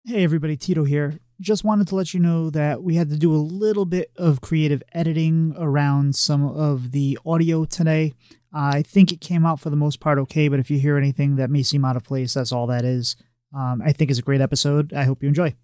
Hey everybody, Tito here. Just wanted to let you know that we had to do a little bit of creative editing around some of the audio today. I think it came out for the most part okay, but if you hear anything that may seem out of place, that's all that is. I think it's a great episode. I hope you enjoy.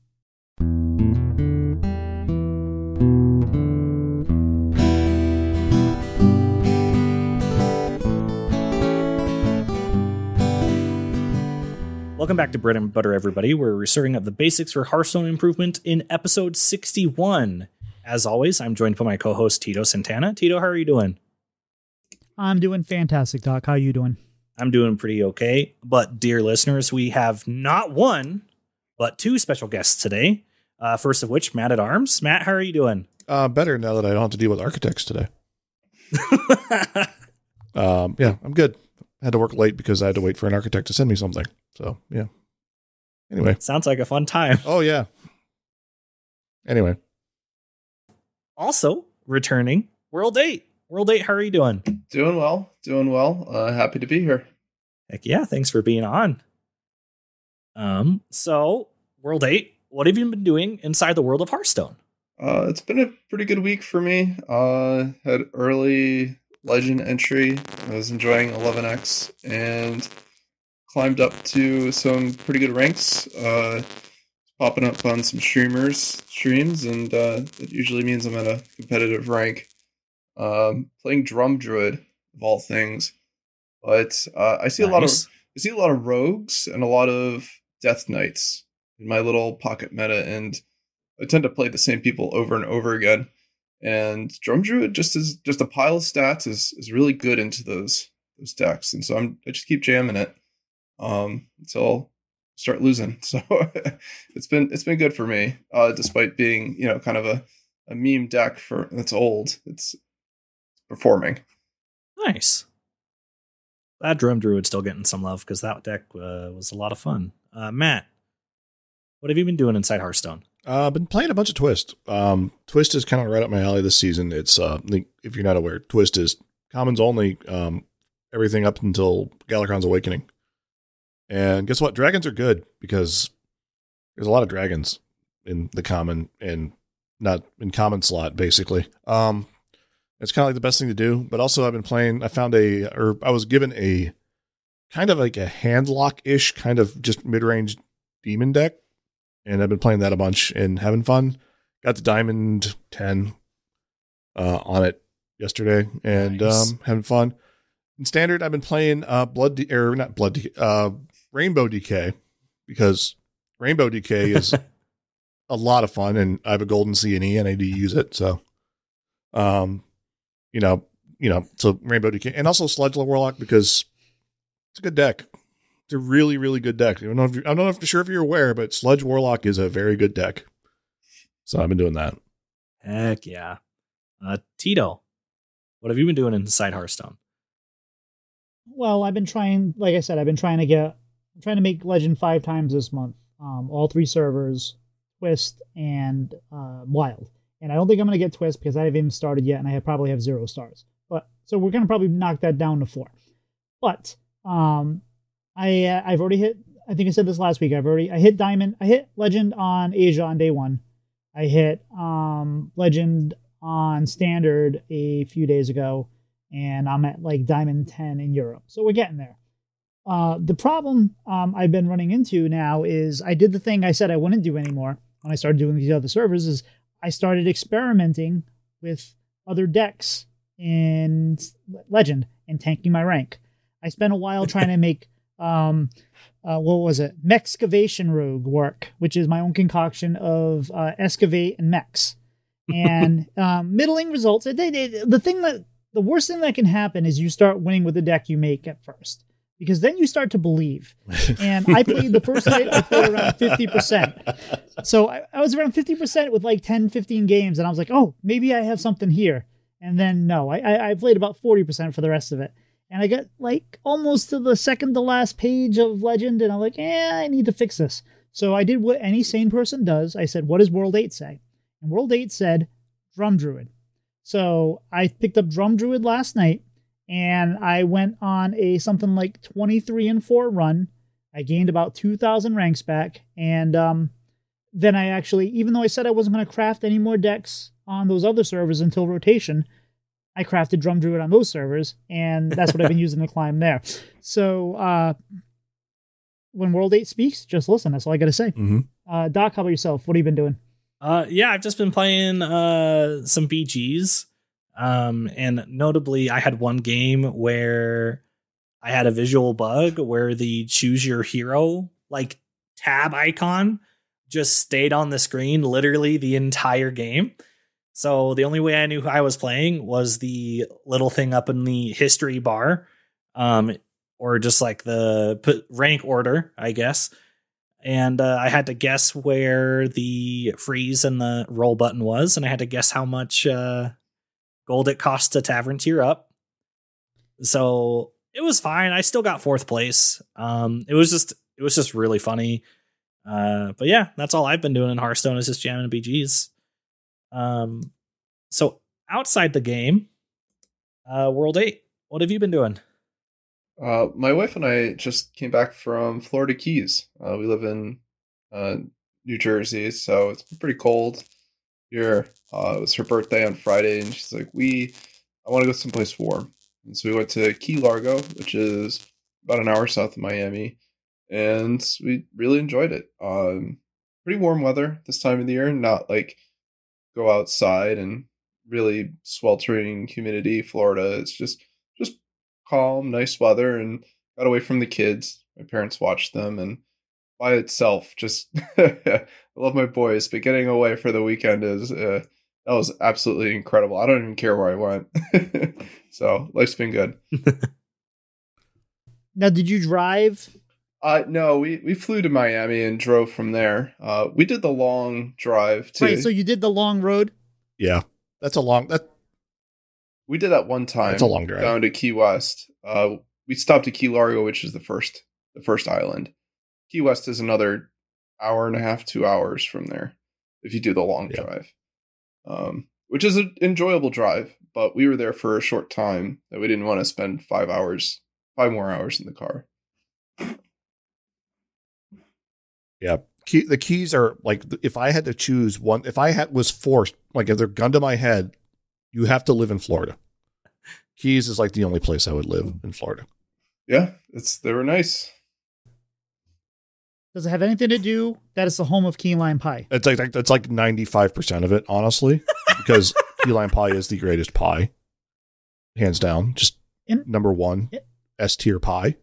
Welcome back to Bread and Butter, everybody. We're serving up the basics for Hearthstone improvement in episode 61. As always, I'm joined by my co-host, Tito Santana. Tito, how are you doing? I'm doing fantastic, Doc. How are you doing? I'm doing pretty okay. But, dear listeners, we have not one, but two special guests today. First of which, MattAtArms. Matt, how are you doing? Better now that I don't have to deal with architects today. Yeah, I'm good. I had to work late because I had to wait for an architect to send me something. So, yeah. Anyway. Sounds like a fun time. Oh, yeah. Anyway. Also, returning, WorldEight. WorldEight, how are you doing? Doing well. Happy to be here. Heck yeah, thanks for being on. So, WorldEight, what have you been doing inside the world of Hearthstone? It's been a pretty good week for me. Had early Legend entry. I was enjoying 11x and climbed up to some pretty good ranks. Popping up on some streams, and it usually means I'm at a competitive rank. Playing Drum Druid of all things, but I see Nice. a lot of rogues and a lot of Death Knights in my little pocket meta, and I tend to play the same people over and over again. And Drum Druid just a pile of stats is really good into those decks, and so I just keep jamming it until I start losing. So it's been good for me, despite being kind of a meme deck that's old. It's performing. Nice. That Drum Druid's still getting some love because that deck was a lot of fun. Matt, what have you been doing inside Hearthstone? I've been playing a bunch of Twist. Twist is kind of right up my alley this season. It's, if you're not aware, Twist is commons only, everything up until Galakrond's Awakening. And guess what? Dragons are good because there's a lot of dragons in the common and not in common slot, basically. It's kind of like the best thing to do, but also I've been playing, I was given a kind of like a handlock-ish kind of just mid-range demon deck. And I've been playing that a bunch and having fun. Got to Diamond 10 on it yesterday and Nice. Having fun. In Standard, I've been playing Rainbow Decay because Rainbow Decay is a lot of fun, and I have a golden C&E and I do use it. So, so Rainbow Decay and also Sludge Warlock because it's a good deck. It's a really, really good deck. I don't know if you're aware, but Sludge Warlock is a very good deck. So I've been doing that. Heck yeah. Tito, what have you been doing inside Hearthstone? Well, I've been trying, like I said, I'm trying to make Legend 5 times this month. All 3 servers, Twist and Wild. And I don't think I'm going to get Twist because I haven't even started yet, and I probably have 0 stars. But so we're going to probably knock that down to 4. But I've already hit, I think I said this last week, I hit Diamond, I hit Legend on Asia on day 1. I hit Legend on Standard a few days ago, and I'm at like Diamond 10 in Europe. So we're getting there. The problem I've been running into now is I did the thing I said I wouldn't do anymore when I started doing these other servers is I started experimenting with other decks in Legend and tanking my rank. I spent a while trying to make Mexcavation Rogue work, which is my own concoction of Excavate and Mex. And middling results. The worst thing that can happen is you start winning with the deck you make at first. Because then you start to believe. And I played the first night, I played around 50%. So I was around 50% with like 10, 15 games, and I was like, oh, maybe I have something here. And then no, I played about 40% for the rest of it. And I got like almost to the second to last page of Legend, and I'm like, I need to fix this. So I did what any sane person does. I said, what does WorldEight say? And WorldEight said, Drum Druid. So I picked up Drum Druid last night, and I went on a something like 23-4 run. I gained about 2,000 ranks back, and then I actually, even though I said I wasn't going to craft any more decks on those other servers until rotation, I crafted Drum Druid on those servers, and that's what I've been using to climb there. So when WorldEight speaks, just listen. That's all I got to say. Mm-hmm. Doc, how about yourself? What have you been doing? Yeah, I've just been playing some BGs. And notably, I had one game where I had a visual bug where the choose your hero like tab icon just stayed on the screen literally the entire game. So the only way I knew who I was playing was the little thing up in the history bar, or just like the rank order, I guess. And I had to guess where the freeze and the roll button was, and I had to guess how much gold it cost to tavern tier up. So it was fine. I still got 4th place. It was just really funny. But yeah, that's all I've been doing in Hearthstone is just jamming BGs. So outside the game, WorldEight, what have you been doing? My wife and I just came back from Florida Keys. We live in New Jersey, so it's been pretty cold here. It was her birthday on Friday, and she's like, I want to go someplace warm. And so we went to Key Largo, which is about an hour south of Miami, and we really enjoyed it. Pretty warm weather this time of the year, not like go outside and really sweltering humidity. Florida, it's just calm, nice weather, and got away from the kids. My parents watched them, and by itself, just I love my boys, but getting away for the weekend is that was absolutely incredible. I don't even care where I went. So life's been good. Now, did you drive? No, we flew to Miami and drove from there. We did the long drive too. Right, so you did the long road? Yeah, we did that one time. It's a long drive down to Key West. We stopped at Key Largo, which is the first island. Key West is another hour and a half, 2 hours from there if you do the long drive, which is an enjoyable drive. But we were there for a short time that we didn't want to spend 5 more hours in the car. Yeah. The Keys are like, if I had to choose one, was forced, like if they're gun to my head, you have to live in Florida. Keys is like the only place I would live in Florida. Yeah, they were nice. Does it have anything to do that it's the home of key lime pie? It's like 95% of it, honestly, because key lime pie is the greatest pie, hands down. Just number one, S tier pie.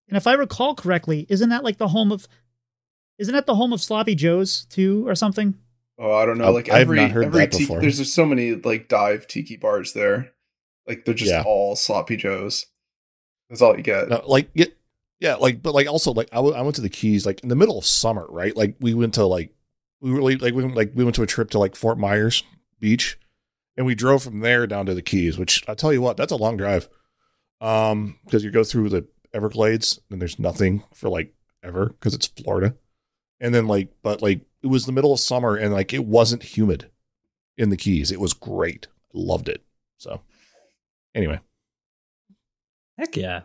And if I recall correctly, isn't that the home of Sloppy Joe's too, or something? Oh, I don't know. Like I've not heard that before. There's just so many dive tiki bars there. Like they're just all Sloppy Joe's. That's all you get. No, but also I went to the Keys in the middle of summer, right? Like we went to we went to a trip to Fort Myers Beach, and we drove from there down to the Keys. Which I tell you what, that's a long drive. Because you go through the Everglades and there's nothing for ever because it's Florida, and then it was the middle of summer and it wasn't humid in the Keys. It was great. I loved it. So anyway. Heck yeah.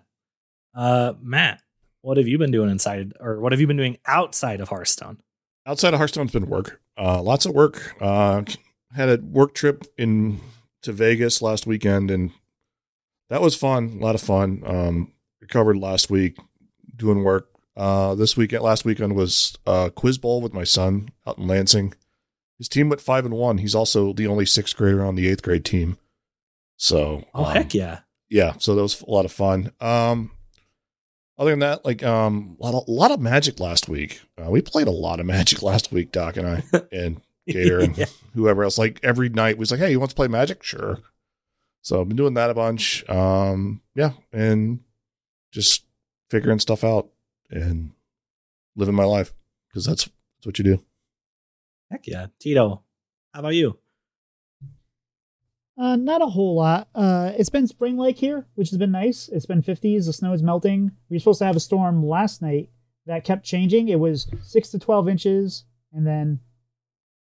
Matt, what have you been doing what have you been doing outside of Hearthstone? Outside of Hearthstone's been work. Lots of work. Had a work trip to Vegas last weekend, and that was fun. A lot of fun. Recovered last week doing work. Last weekend was Quiz Bowl with my son out in Lansing. His team went 5-1. He's also the only 6th grader on the 8th grade team. So, heck yeah. Yeah. So that was a lot of fun. Other than that, a lot of Magic last week. We played a lot of Magic last week, Doc and I, and Gator and whoever else. Every night was hey, you want to play Magic? Sure. So I've been doing that a bunch. And just figuring stuff out and living my life because that's what you do. Heck yeah. Tito, how about you? Not a whole lot. It's been spring-like here, which has been nice. It's been 50s. The snow is melting. We were supposed to have a storm last night that kept changing. It was 6 to 12 inches, and then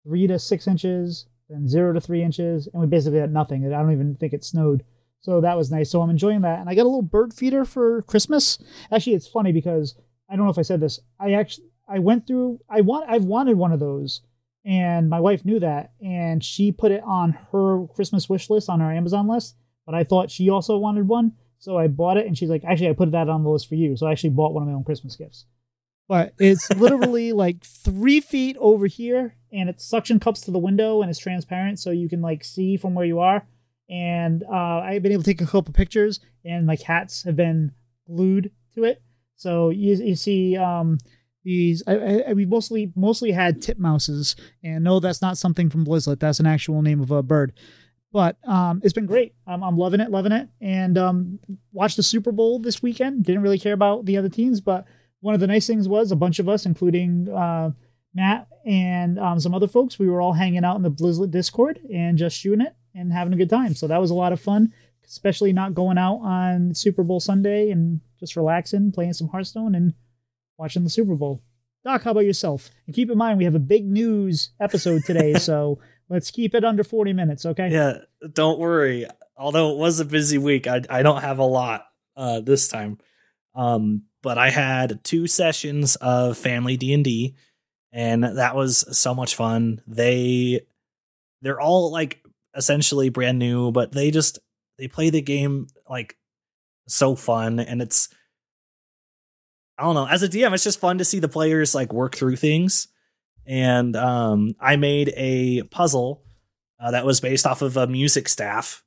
3 to 6 inches, then 0 to 3 inches, and we basically had nothing. I don't even think it snowed. So that was nice. So I'm enjoying that. And I got a little bird feeder for Christmas. Actually, it's funny because I don't know if I said this. I I went through. I've wanted one of those, and my wife knew that, and she put it on her Christmas wish list on our Amazon list. But I thought she also wanted one, so I bought it, and she's like, "Actually, I put that on the list for you." So I actually bought one of my own Christmas gifts. But it's literally like 3 feet over here, and it suction cups to the window, and it's transparent, so you can like see from where you are. And I've been able to take a couple pictures, and my cats have been glued to it. So you see these. We mostly had titmouses, and no, that's not something from Blizzlet. That's an actual name of a bird. But it's been great. I'm loving it. And watched the Super Bowl this weekend. Didn't really care about the other teams, but one of the nice things was a bunch of us, including Matt and some other folks, we were all hanging out in the Blizzlet Discord and just shooting it and having a good time. So that was a lot of fun, especially not going out on Super Bowl Sunday and just relaxing, playing some Hearthstone and watching the Super Bowl. Doc, how about yourself? And keep in mind, we have a big news episode today, so let's keep it under 40 minutes, okay? Yeah, don't worry. Although it was a busy week, I don't have a lot this time. But I had 2 sessions of family D&D, and that was so much fun. They're all like essentially brand new, but they play the game like so fun, and it's, I don't know, as a DM, it's just fun to see the players like work through things. And I made a puzzle that was based off of a music staff,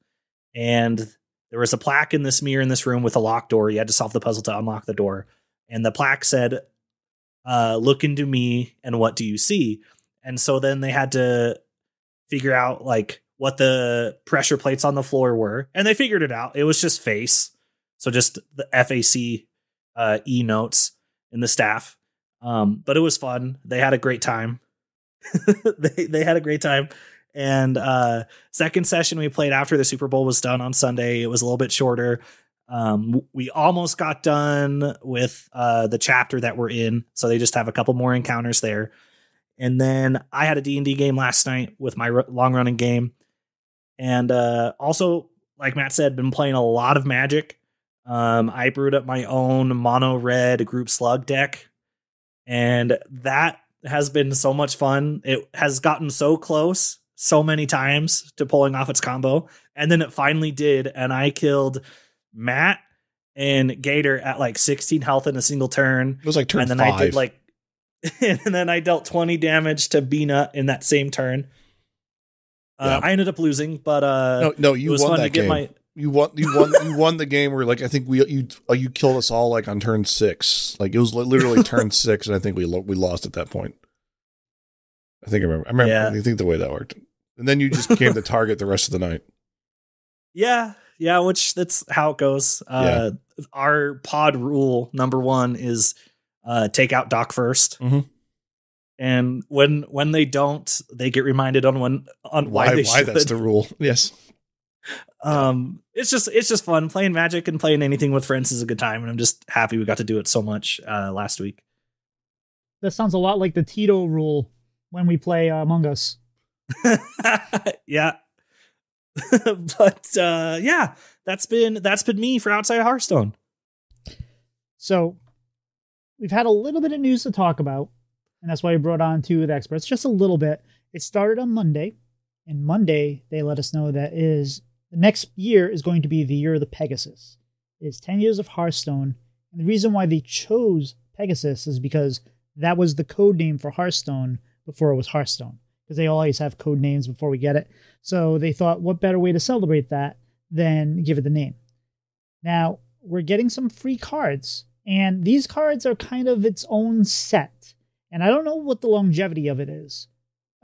and there was a plaque in this mirror in this room with a locked door. You had to solve the puzzle to unlock the door. And the plaque said, look into me and what do you see? And so then they had to figure out like what the pressure plates on the floor were. And they figured it out. It was just face. So just the FAC E notes in the staff. But it was fun. They had a great time. they had a great time. And second session we played after the Super Bowl was done on Sunday. It was a little bit shorter. We almost got done with the chapter that we're in, so they just have a couple more encounters there. And then I had a D&D game last night with my long-running game. And also, like Matt said, been playing a lot of Magic. I brewed up my own mono-red group slug deck, and that has been so much fun. It has gotten so close so many times to pulling off its combo, and then it finally did, and I killed Matt and Gator at like 16 health in a single turn. It was like turn 5. I did like, and then I dealt 20 damage to B-Nut in that same turn. Yeah. I ended up losing, but no, you won that game. You won the game where like I think you killed us all like on turn 6. Like it was literally turn 6, and I think we lost at that point. I remember. Yeah. I think the way that worked, and then you just became the target the rest of the night. Yeah, which that's how it goes. Our pod rule number 1 is take out Doc first. Mm-hmm. And when they don't, they get reminded on why they should. That's the rule. Yes. It's just fun. Playing Magic and playing anything with friends is a good time, and I'm just happy we got to do it so much last week. That sounds a lot like the Tito rule when we play Among Us. Yeah. But yeah, that's been me for Outside Hearthstone. So we've had a little bit of news to talk about, and that's why we brought on 2 of the experts. Just a little bit. It started on Monday, and Monday they let us know that the next year is going to be the year of the Pegasus. It's 10 years of Hearthstone, and the reason why they chose Pegasus is because that was the code name for Hearthstone before it was Hearthstone, because they always have code names before we get it. So they thought, what better way to celebrate that than give it the name? Now, we're getting some free cards, and these cards are kind of its own set. And I don't know what the longevity of it is.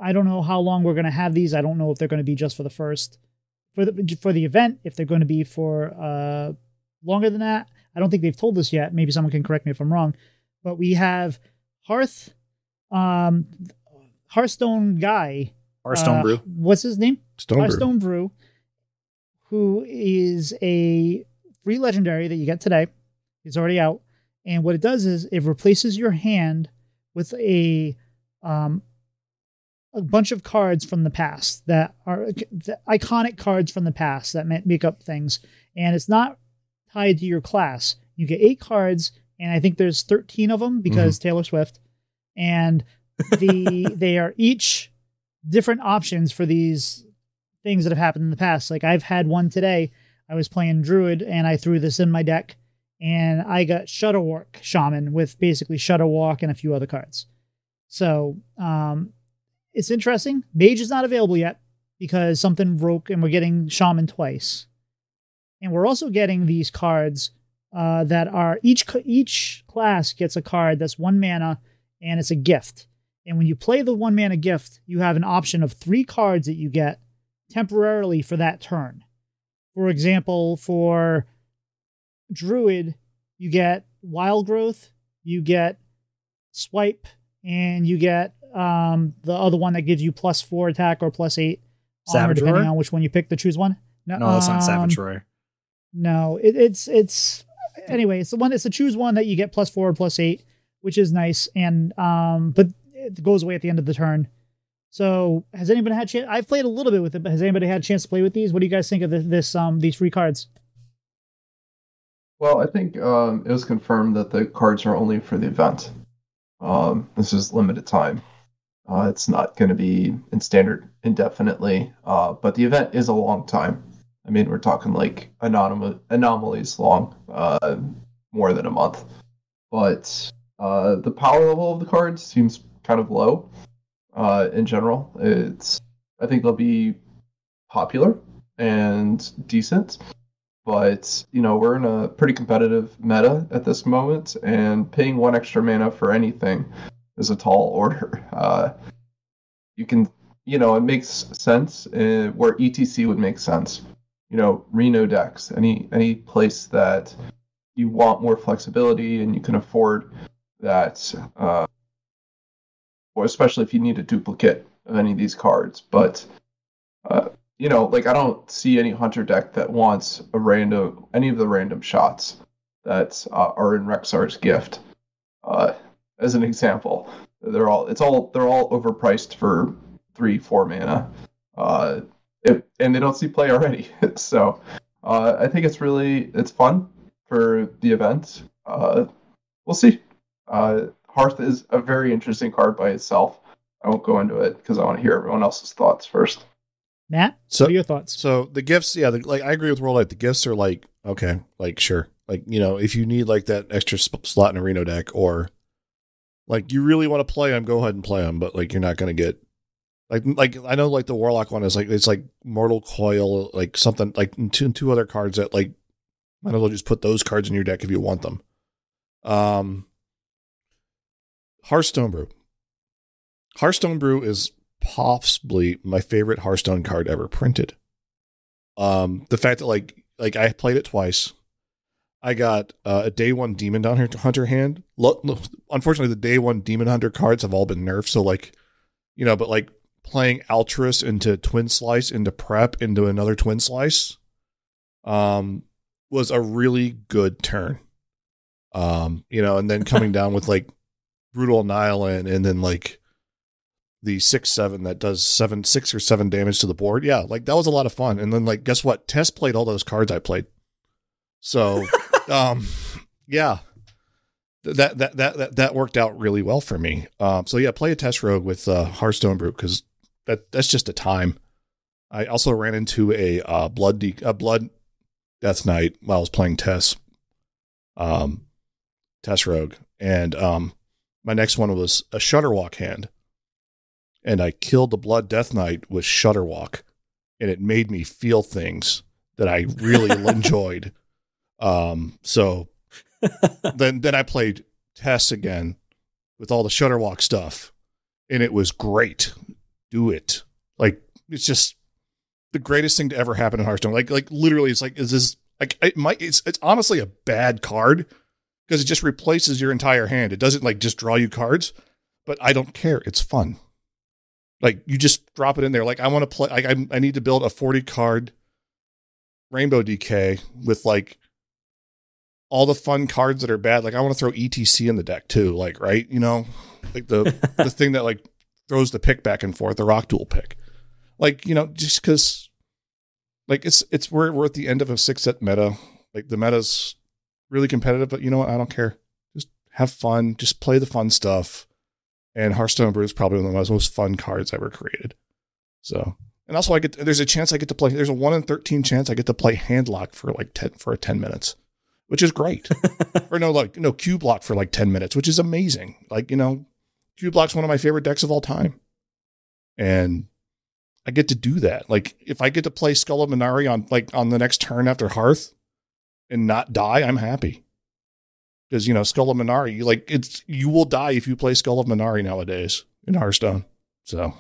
I don't know how long we're going to have these. I don't know if they're going to be just for the event, if they're going to be for longer than that. I don't think they've told us yet. Maybe someone can correct me if I'm wrong. But we have Hearthstone guy. Hearthstone Brew. What's his name? Hearthstone Brew, who is a free legendary that you get today. It's already out. And what it does is it replaces your hand with a bunch of cards from the past that are the iconic cards from the past that make up things. And it's not tied to your class. You get 8 cards, and I think there's 13 of them because Taylor Swift. and they are each different options for these things that have happened in the past. Like I've had one today. I was playing Druid and I threw this in my deck, and I got Shutterwalk Shaman with basically Shutterwalk and a few other cards. So it's interesting. Mage is not available yet because something broke, and we're getting Shaman twice. And we're also getting these cards that are each class gets a card that's 1 mana, and it's a gift. And when you play the 1 mana gift, you have an option of 3 cards that you get temporarily for that turn. For example, for Druid, you get Wild Growth, you get Swipe, and you get the other one that gives you +4 attack or +8 armor, depending on which one you pick to choose one. No, that's not Savage Roy. No, it's anyway. It's the one. It's the choose one that you get +4 or +8, which is nice, and but it goes away at the end of the turn. So has anybody had chance? I've played a little bit with it, but has anybody had a chance to play with these? What do you guys think of these free cards? Well, I think it was confirmed that the cards are only for the event. This is limited time. It's not going to be in standard indefinitely, but the event is a long time. I mean, we're talking like anomalies long, more than a month. But the power level of the cards seems kind of low in general. I think they'll be popular and decent. But, we're in a pretty competitive meta at this moment, and paying 1 extra mana for anything is a tall order. You can, it makes sense where ETC would make sense. Reno decks, any place that you want more flexibility and you can afford that, or especially if you need a duplicate of any of these cards. But I don't see any hunter deck that wants any of the random shots that are in Rexar's gift. As an example, they're all overpriced for 3-4 mana, and they don't see play already. So I think it's fun for the event. We'll see. Hearth is a very interesting card by itself. I won't go into it because I want to hear everyone else's thoughts first. Matt, what are your thoughts? So the gifts, I agree with WorldEight. The gifts are okay, sure. If you need that extra slot in a Reno deck, or you really want to play them, go ahead and play them. But you're not going to get I know the Warlock one is it's Mortal Coil, something two other cards that might as well just put those cards in your deck if you want them. Hearthstone Brew. Hearthstone Brew is possibly my favorite Hearthstone card ever printed. The fact that I played it twice. I got a day 1 Demon Hunter hand. Unfortunately, the day 1 Demon Hunter cards have all been nerfed. So but playing Altruist into Twin Slice into Prep into another Twin Slice was a really good turn. And then coming down with Brutal Annihilate and then the 6/7 that does 6 or 7 damage to the board. Yeah, that was a lot of fun. And then guess what? Tess played all those cards I played. So yeah. That worked out really well for me. So yeah, play a Tess Rogue with Hearthstone Brew because that's just a time. I also ran into a blood Death Knight while I was playing Tess Rogue, and my next one was a Shutterwalk hand, and I killed the Blood Death Knight with Shutterwalk, and it made me feel things that I really enjoyed. So then I played Tess again with all the Shutterwalk stuff, and it was great. Do it. It's just the greatest thing to ever happen in Hearthstone. Literally, it's honestly a bad card because it just replaces your entire hand. It doesn't just draw you cards, but I don't care. It's fun. You just drop it in there. I want to play. I need to build a 40 card Rainbow DK with all the fun cards that are bad. I want to throw ETC in the deck too. Right. The thing that throws the pick back and forth, the Rock Duel pick. Just because we're at the end of a 6-set meta. The meta's really competitive, but you know what? I don't care. Just have fun. Just play the fun stuff. And Hearthstone Brew is probably one of the most fun cards ever created. So, and also there's a chance I get to play, there's a 1 in 13 chance I get to play Handlock for like 10 minutes, which is great. Or no, Cube Lock for like 10 minutes, which is amazing. Like, Cube Lock's one of my favorite decks of all time. And I get to do that. Like, if I get to play Skull of Minari on the next turn after Hearth and not die, I'm happy. Because, Skull of Minari, you will die if you play Skull of Minari nowadays in Hearthstone. So.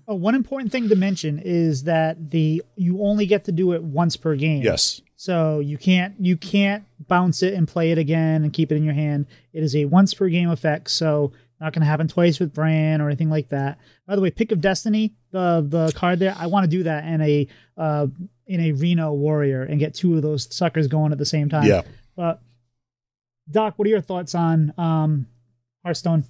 One important thing to mention is that you only get to do it once per game. Yes. So you can't bounce it and play it again and keep it in your hand. It is a once per game effect. So not going to happen twice with Bran or anything like that. By the way, Pick of Destiny, the card there, I want to do that in a Reno Warrior and get 2 of those suckers going at the same time. Yeah. But Doc, what are your thoughts on Hearthstone?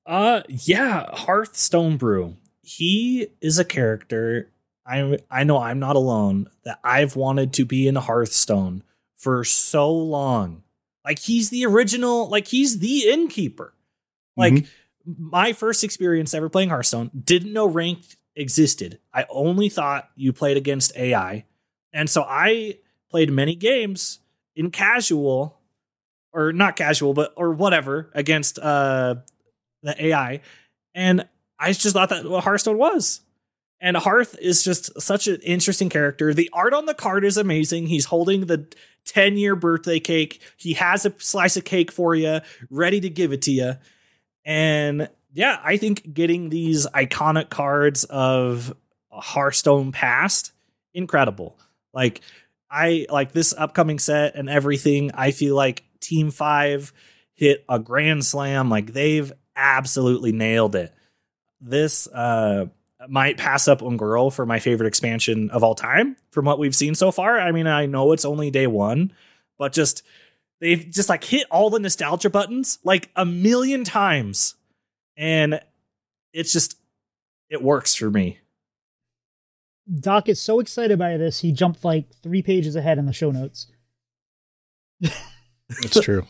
Yeah, Hearthstone Brew. He is a character, I know I'm not alone, that I've wanted to be in Hearthstone for so long. Like, he's the original, like, he's the innkeeper. Like, my first experience ever playing Hearthstone, didn't know ranked existed. I only thought you played against AI. And so I played many games in casual, or not casual, or whatever, against the AI. And I just thought that what Hearthstone was. And Hearth is just such an interesting character. The art on the card is amazing. He's holding the 10-year birthday cake. He has a slice of cake for you, ready to give it to you. And yeah, I think getting these iconic cards of Hearthstone past, incredible. Like, I like this upcoming set and everything. I feel like Team 5 hit a grand slam. Like, they've absolutely nailed it. This might pass up Ungirl for my favorite expansion of all time from what we've seen so far. I mean, I know it's only day 1, but they've just like hit all the nostalgia buttons like a million times. And it works for me. Doc is so excited by this, he jumped like 3 pages ahead in the show notes. It's true.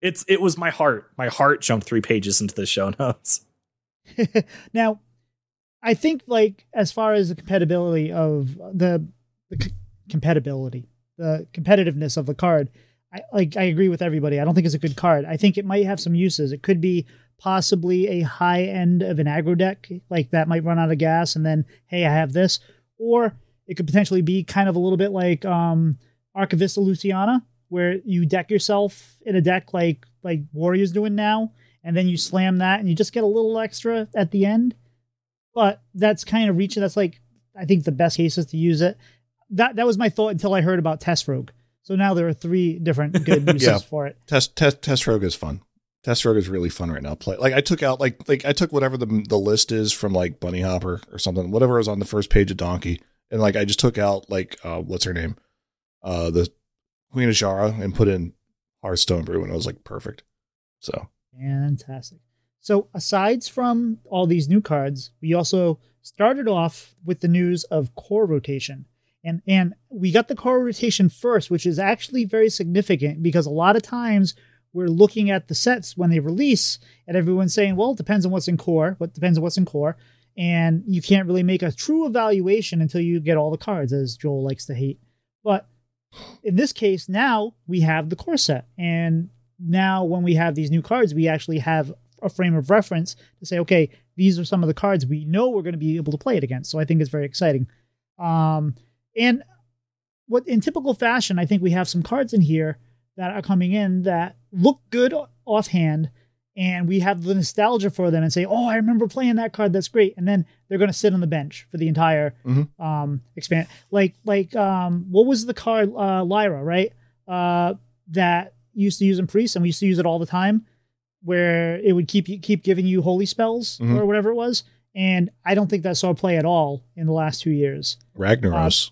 It was my heart. My heart jumped 3 pages into the show notes. Now, I think, like, as far as the compatibility of the competitiveness of the card, I agree with everybody. I don't think it's a good card. I think it might have some uses. It could be possibly a high end of an aggro deck, like that might run out of gas, and then, hey, I have this. Or it could potentially be kind of a little bit like Archivista Luciana, where you deck yourself in a deck like Warrior's doing now, and then you slam that, and you just get a little extra at the end. But that's kind of reaching. That's like, I think the best cases to use it. That was my thought until I heard about Test Rogue. So now there are 3 different good uses for it. Test Rogue is fun. Test Rogue is really fun right now. I took out like I took whatever the list is from like Bunny Hopper or something, whatever was on the first page of Donkey, and like I just took out like what's her name, the Queen of Jara, and put in Hearthstone Brew, and it was like perfect. So fantastic. So aside from all these new cards, we also started off with the news of core rotation. And we got the core rotation first, which is actually very significant because a lot of times we're looking at the sets when they release and everyone's saying, well, it depends on what's in core. And you can't really make a true evaluation until you get all the cards, as Joel likes to hate. But in this case, now we have the core set. And now when we have these new cards, we actually have a frame of reference to say, okay, these are some of the cards we know we're going to be able to play it against. So I think it's very exciting. And what in typical fashion, I think we have some cards in here that are coming in that look good offhand, and we have the nostalgia for them and say, oh, I remember playing that card. That's great. And then they're going to sit on the bench for the entire expand. Like what was the card, Lyra, right? That used to use in Priest, and we used to use it all the time, where it would keep giving you holy spells or whatever it was. And I don't think that saw play at all in the last 2 years. Ragnaros.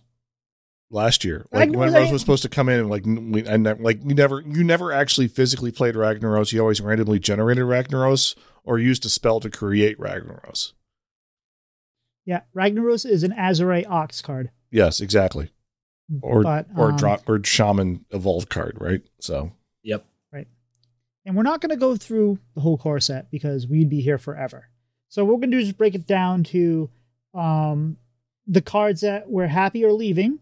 Last year, like when Rose was supposed to come in, and you never actually physically played Ragnaros. You always randomly generated Ragnaros or used a spell to create Ragnaros. Yeah, Ragnaros is an Azurite Ox card. Yes, exactly. Or Shaman Evolved card, right? So yep, right. And we're not going to go through the whole core set because we'd be here forever. So what we're going to do is break it down to the cards that we're happy are leaving,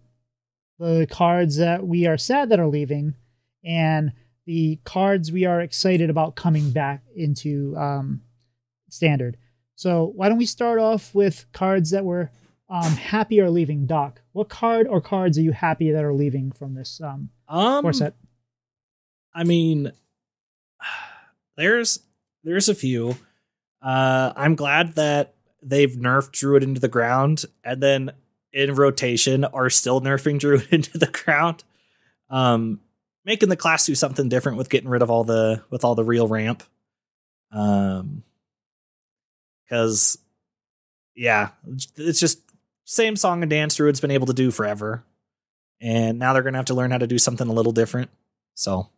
the cards that we are sad that are leaving, and the cards we are excited about coming back into standard. So why don't we start off with cards that we're happy are leaving? Doc, what card or cards are you happy that are leaving from this core set? I mean, there's a few. I'm glad that they've nerfed Druid into the ground, and then in rotation are still nerfing Druid into the ground. Making the class do something different with getting rid of all the real ramp. Because yeah, it's just same song and dance Druid's been able to do forever. And now they're gonna have to learn how to do something a little different. So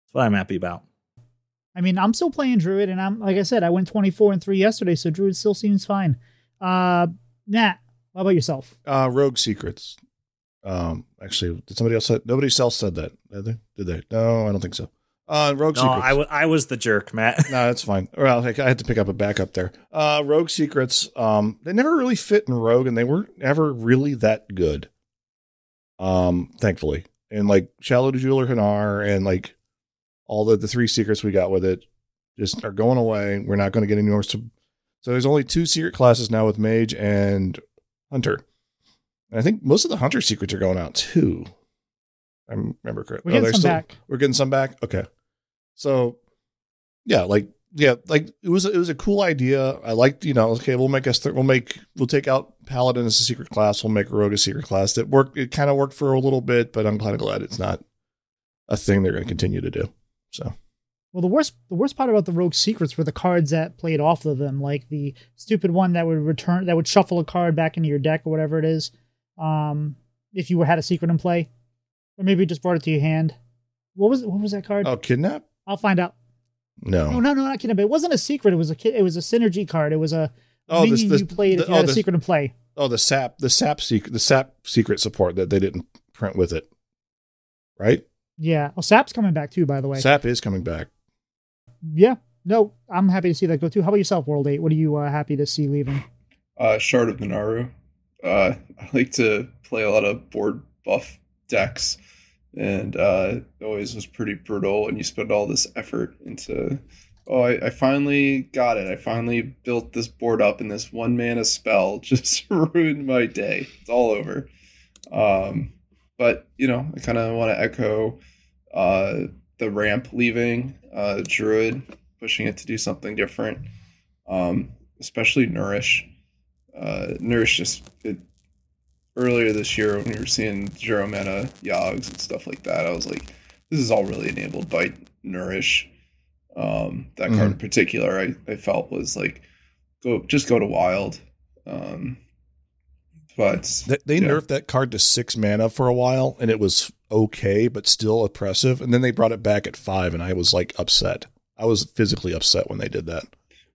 that's what I'm happy about. I mean, I'm still playing Druid, and I'm like I said, I went 24-3 yesterday, so Druid still seems fine. Nat, how about yourself? Rogue Secrets. Actually, did somebody else say? Nobody else said that, did they? No, I don't think so. Rogue Secrets. I was the jerk, Matt. No, that's fine. Well, I had to pick up a backup there. Rogue Secrets. They never really fit in Rogue, and they weren't ever really that good. Thankfully, and like Shallow Jeweler Hanar and like all the 3 secrets we got with it just are going away. We're not going to get any more. So there's only 2 secret classes now with Mage and Hunter. And I think most of the Hunter secrets are going out too. I remember correctly. We're getting some back. We're getting some back. Okay. So yeah, it was a cool idea. I liked, okay, we'll take out Paladin as a secret class. We'll make Rogue a secret class. It kind of worked for a little bit, but I'm glad it's not a thing they're going to continue to do. So, well, the worst part about the Rogue Secrets were the cards that played off of them, like the stupid one that would shuffle a card back into your deck or whatever it is. If you had a secret in play, or maybe just brought it to your hand. What was that card? Oh, Kidnap? I'll find out. No, not Kidnap. It wasn't a secret. It was a synergy card. It was a minion you played if you had a secret in play. Oh, the sap secret support that they didn't print with it, right? Yeah. Oh, Sap's coming back too, by the way. Sap is coming back. Yeah. No, I'm happy to see that go too. How about yourself, WorldEight? What are you happy to see leaving? Shard of Minaru. I like to play a lot of board buff decks, and it always was pretty brutal, and you spend all this effort into, I finally got it. I finally built this board up, and this 1 mana spell just ruined my day. It's all over. But, I kind of want to echo the ramp leaving, Druid, pushing it to do something different, especially Nourish. Nourish earlier this year when we were seeing 0 mana Yogs and stuff like that, I was like, this is all really enabled by Nourish. That card in particular, I felt was like, go to Wild. But they nerfed that card to 6 mana for a while, and it was okay, but still oppressive. And then they brought it back at 5, and I was like upset. I was physically upset when they did that.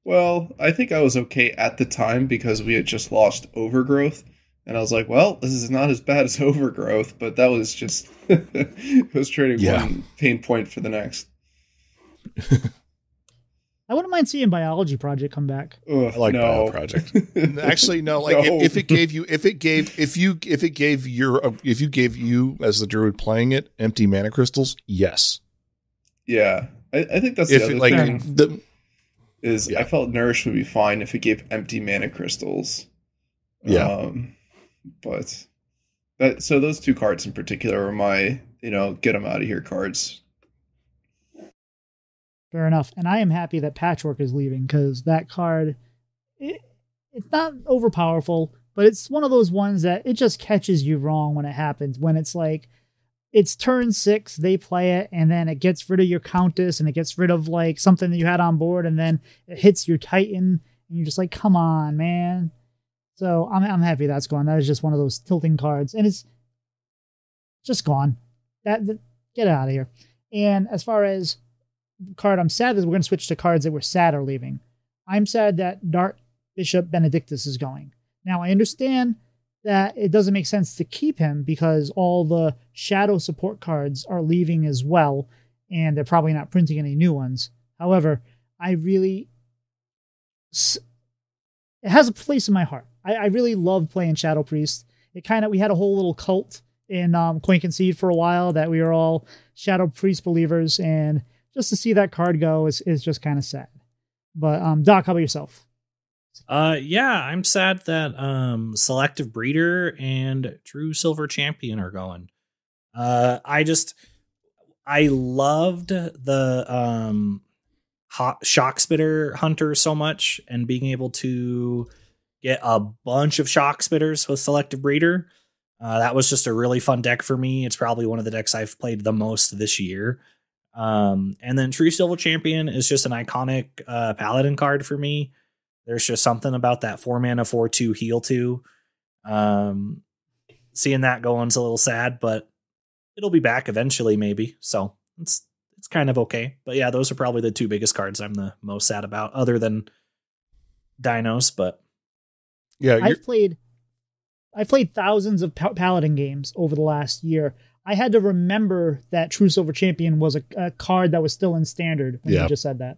Well, I think I was okay at the time because we had just lost Overgrowth. And I was like, well, this is not as bad as Overgrowth, but that was just, it was trading one pain point for the next. I wouldn't mind seeing Biology Project come back. Ugh, I like Bio Project. Actually, no. Like no. If you gave you as the Druid playing it empty mana crystals, yes. Yeah, I think that's the other thing. I felt Nourish would be fine if it gave empty mana crystals. Yeah. So those 2 cards in particular are my, get them out of here cards. Fair enough. And I am happy that Patchwork is leaving because that card, it's not overpowerful, but it's one of those ones that it just catches you wrong when it happens. When it's like, it's turn 6, they play it, and then it gets rid of your Countess, and it gets rid of like something that you had on board, and then it hits your Titan, and you're just like, come on, man. So I'm happy that's gone. That is just one of those tilting cards, and it's just gone. That get it out of here. And as far as card I'm sad that we're going to switch to cards that we're sad are leaving. I'm sad that Dark Bishop Benedictus is going. Now, I understand that it doesn't make sense to keep him because all the shadow support cards are leaving as well. and they're probably not printing any new ones. However, it has a place in my heart. I really love playing Shadow Priest. We had a whole little cult in Coin Concede for a while that we were all Shadow Priest believers, and just to see that card go is just kind of sad. But Doc, how about yourself? Yeah, I'm sad that Selective Breeder and True Silver Champion are going. I loved the Shock Spitter Hunter so much, and being able to get a bunch of Shock Spitters with Selective Breeder. That was just a really fun deck for me. It's probably one of the decks I've played the most this year. And then True Silver Champion is just an iconic Paladin card for me. There's just something about that 4-mana 4/2 heal 2. Seeing that going's a little sad, but it'll be back eventually, maybe. So it's kind of okay. But yeah, those are probably the two biggest cards I'm the most sad about, other than Dinos. But yeah, I've played thousands of Paladin games over the last year. I had to remember that True Silver Champion was a card that was still in Standard when you just said that.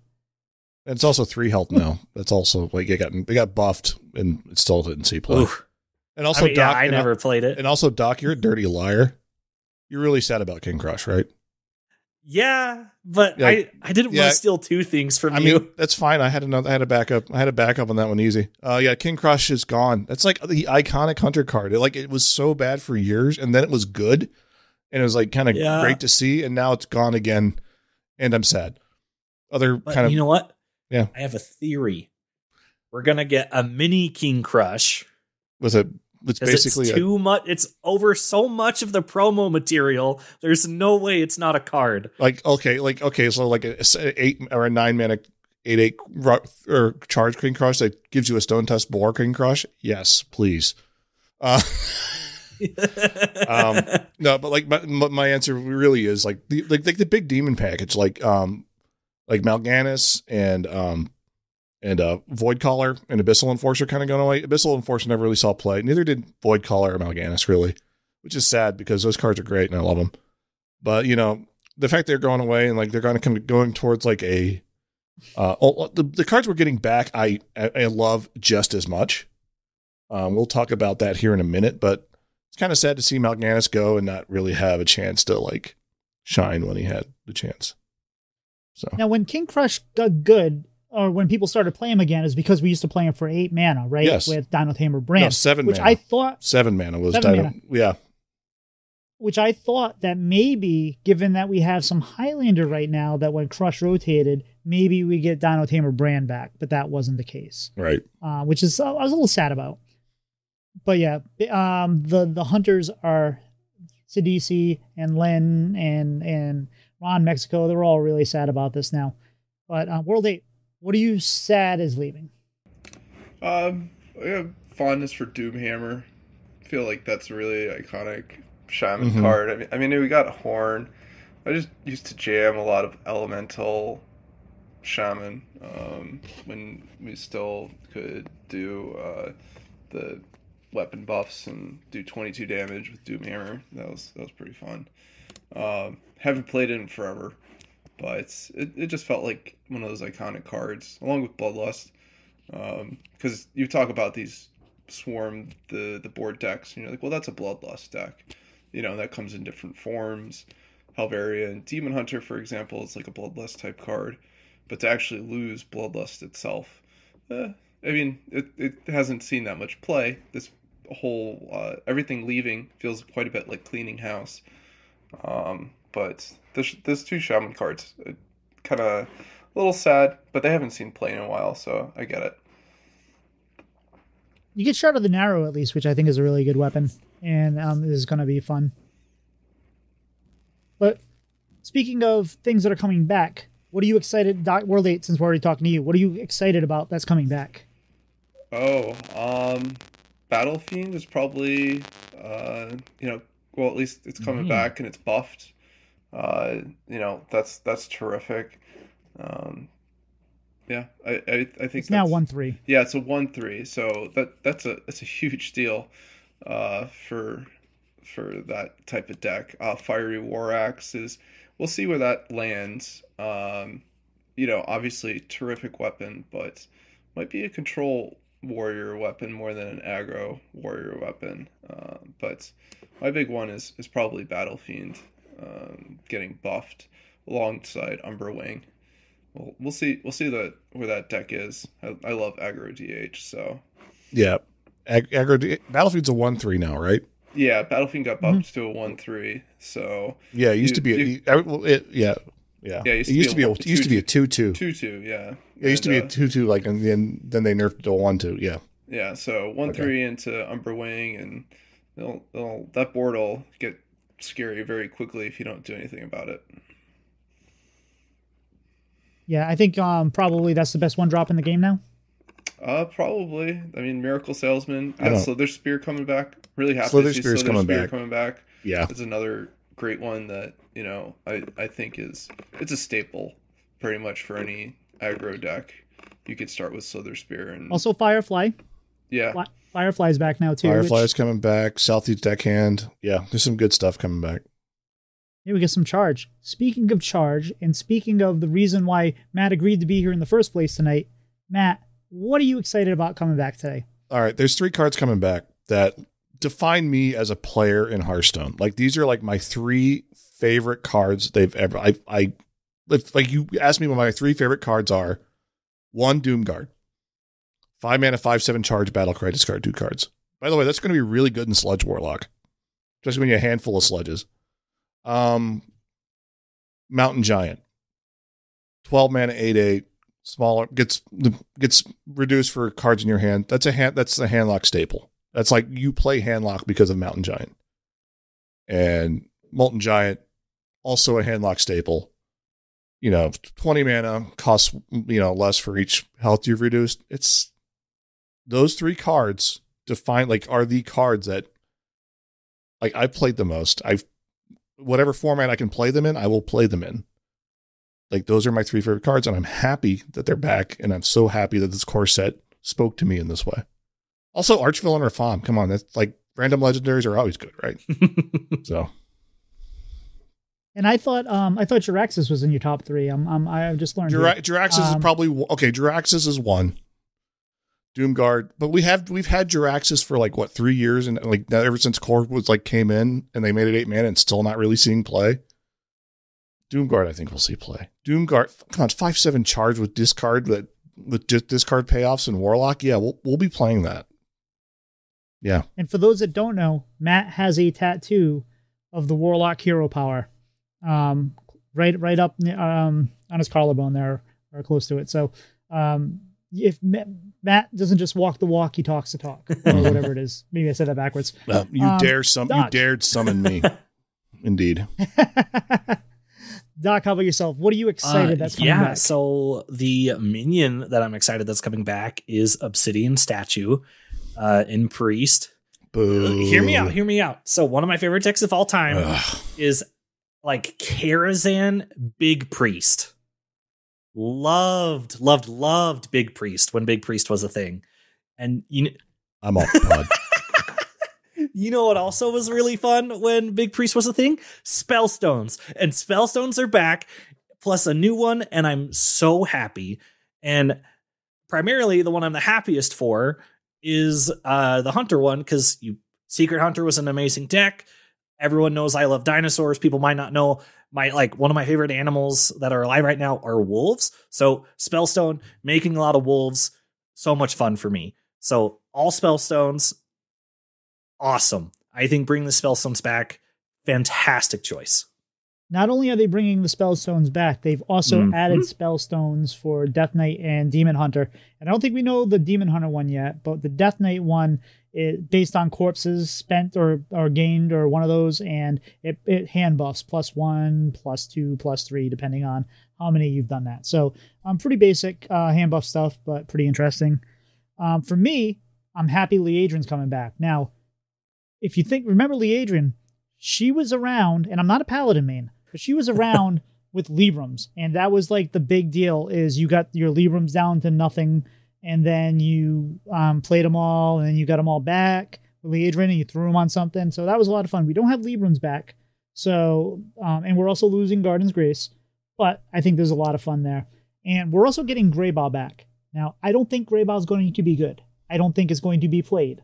It's also 3 health now. That's also like they got buffed and it still didn't see play. Oof. And also, Doc, I never played it. And also, Doc, you're a dirty liar. You're really sad about King Crush, right? Yeah, but I didn't want to steal 2 things from you. I mean, that's fine. I had a backup. I had a backup on that one easy. Yeah, King Crush is gone. That's like the iconic Hunter card. It was so bad for years, and then it was good, and it was like kind of great to see, and now it's gone again, and I'm sad. You know what? Yeah, I have a theory. We're gonna get a mini King Crush. It's basically too much. It's over so much of the promo material. There's no way it's not a card. So like a 8 or a 9 mana 8/8 or charge King Crush that gives you a Stone Test Boar King Crush. Yes, please. No, but like my answer really is like the big demon package, like Mal'Ganis and Void Caller and Abyssal Enforcer kind of going away. Abyssal Enforcer never really saw play. Neither did Void Caller or Mal'Ganis, really, which is sad because those cards are great and I love them. But, the fact they're going away and like they're going towards like the cards we're getting back, I love just as much. We'll talk about that here in a minute, but it's kind of sad to see Mal'Ganis go and not really have a chance to like shine when he had the chance. So now when King Crush got good, or when people started playing him again, is because we used to play him for 8 mana, right? Yes. With Dino Tamer Brand. No, 7 which mana. I thought 7 mana was Dino. Yeah. Which I thought that maybe, given that we have some Highlander right now, that when Crush rotated, maybe we get Dino Tamer Brand back, but that wasn't the case. Right. Which is I was a little sad about. But yeah, the hunters are Sidisi and Len and Ron Mexico. They're all really sad about this now. But WorldEight, what are you sad is leaving? I have fondness for Doomhammer. I feel like that's a really iconic shaman card. I mean, we got a Horn. I just used to jam a lot of elemental shaman when we still could do the weapon buffs and do 22 damage with Doomhammer. That was pretty fun. Haven't played it in forever, but it just felt like one of those iconic cards, along with Bloodlust. Because you talk about these Swarm, the board decks, and you're like, well, that's a Bloodlust deck. That comes in different forms. Helveria and Demon Hunter, for example, is like a Bloodlust type card. But to actually lose Bloodlust itself, I mean, it hasn't seen that much play. This whole everything leaving feels quite a bit like cleaning house. But there's 2 shaman cards. Kind of a little sad, but they haven't seen play in a while, so I get it. You get Shard of the Narrow at least, which I think is a really good weapon, and is going to be fun. But speaking of things that are coming back, what are you excited, WorldEight, since we're already talking to you, what are you excited about that's coming back? Battle Fiend is probably, well, at least it's coming back and it's buffed. That's terrific. I think it's now 1/3. Yeah, it's a 1/3. So that's a huge deal, for that type of deck. Fiery War Axe is we'll see where that lands. Obviously terrific weapon, but might be a control warrior weapon more than an aggro warrior weapon. But my big one is probably Battle Fiend, getting buffed alongside Umberwing. We'll see where that deck is. I love aggro DH, so Yeah. Aggro Battlefield's a 1/3 now, right? yeah, Battlefield got bumped to a 1/3. So yeah, it used to be it used to be a 2/2. 2/2, yeah. It used to be a 2/2, like, and then they nerfed it to a 1/2. Yeah. Yeah, so 1/3 into Umberwing, and that board will get scary very quickly if you don't do anything about it. Yeah, I think probably that's the best one drop in the game now. Probably. I mean, Miracle Salesman. Got Slither Spear coming back. Really happy Slither to see Spear's Slither coming back. Yeah. It's another great one that, I think it's a staple pretty much for any aggro deck. You could start with Slither Spear. And also Firefly. Yeah. Firefly's back now too. Firefly's coming back. Southeast Deckhand. Yeah, there's some good stuff coming back. Here we get some charge. Speaking of charge, and speaking of the reason why Matt agreed to be here in the first place tonight, Matt, what are you excited about coming back today? All right, there's 3 cards coming back that define me as a player in Hearthstone. Like, these are like my 3 favorite cards they've ever. Like, you asked me what my 3 favorite cards are. 1, Doomguard. 5 mana, 5/7 charge, battlecry, discard 2 cards. By the way, that's going to be really good in Sludge Warlock, especially when you have a handful of sludges. Mountain Giant. 12 mana, 8/8. Smaller, gets reduced for cards in your hand. That's the handlock staple. That's like, you play handlock because of Mountain Giant. And Molten Giant, also a handlock staple. 20 mana costs, less for each health you've reduced. It's those 3 cards define, like, are the cards that, like, I played the most. Whatever format I can play them in, I will play them in. Like, those are my 3 favorite cards, and I'm happy that they're back, and I'm so happy that this core set spoke to me in this way. Also, Archvillain or Fom, come on, that's like, random legendaries are always good, right? So. And I thought Jiraxis was in your top 3. I just learned. Jiraxis is probably okay. Jiraxis is 1. Doomguard, but we've had Jiraxis for like 3 years, and like ever since core was like came in and they made it 8 mana and still not really seeing play. Doomguard, I think we'll see play. Doomguard, come on, 5/7 charge with discard, with just discard payoffs and Warlock. Yeah, we'll be playing that. Yeah. And for those that don't know, Matt has a tattoo of the Warlock hero power, right up on his collarbone there, or close to it. So, if Matt doesn't just walk the walk, he talks the talk, or whatever it is. Maybe I said that backwards. You dared summon me. Indeed. Doc, how about yourself? What are you excited that's coming back? So the minion that I'm excited that's coming back is Obsidian Statue in Priest. Boo. Hear me out. So one of my favorite decks of all time is like Karazhan Big Priest. Loved Big Priest when Big Priest was a thing. And I'm off the pod. You know what also was really fun when Big Priest was a thing? Spellstones. And Spellstones are back, plus a new one, and I'm so happy. And primarily the one I'm the happiest for is the Hunter one, because Secret Hunter was an amazing deck. Everyone knows I love dinosaurs. People might not know one of my favorite animals that are alive right now are wolves. So Spellstone, making a lot of wolves, so much fun for me. So all Spellstones, awesome. I think bring the Spellstones back, fantastic choice. Not only are they bringing the Spellstones back, they've also added Spellstones for Death Knight and Demon Hunter. And I don't think we know the Demon Hunter one yet, but the Death Knight one is based on corpses spent or gained, or one of those, and it hand buffs +1, +2, +3, depending on how many you've done that. So pretty basic hand buff stuff, but pretty interesting. For me, I'm happy Liadrin's coming back. Now, if you remember Liadrin, she was around, and I'm not a Paladin main, but she was around with Librams, and that was like the big deal, is you got your Librams down to nothing, and then you played them all, and then you got them all back with Liadrin, and you threw them on something. So that was a lot of fun. We don't have Librams back, So, and we're also losing Garden's Grace, but I think there's a lot of fun there. And we're also getting Greybow back. Now, I don't think Greybow is going to be good. I don't think it's going to be played.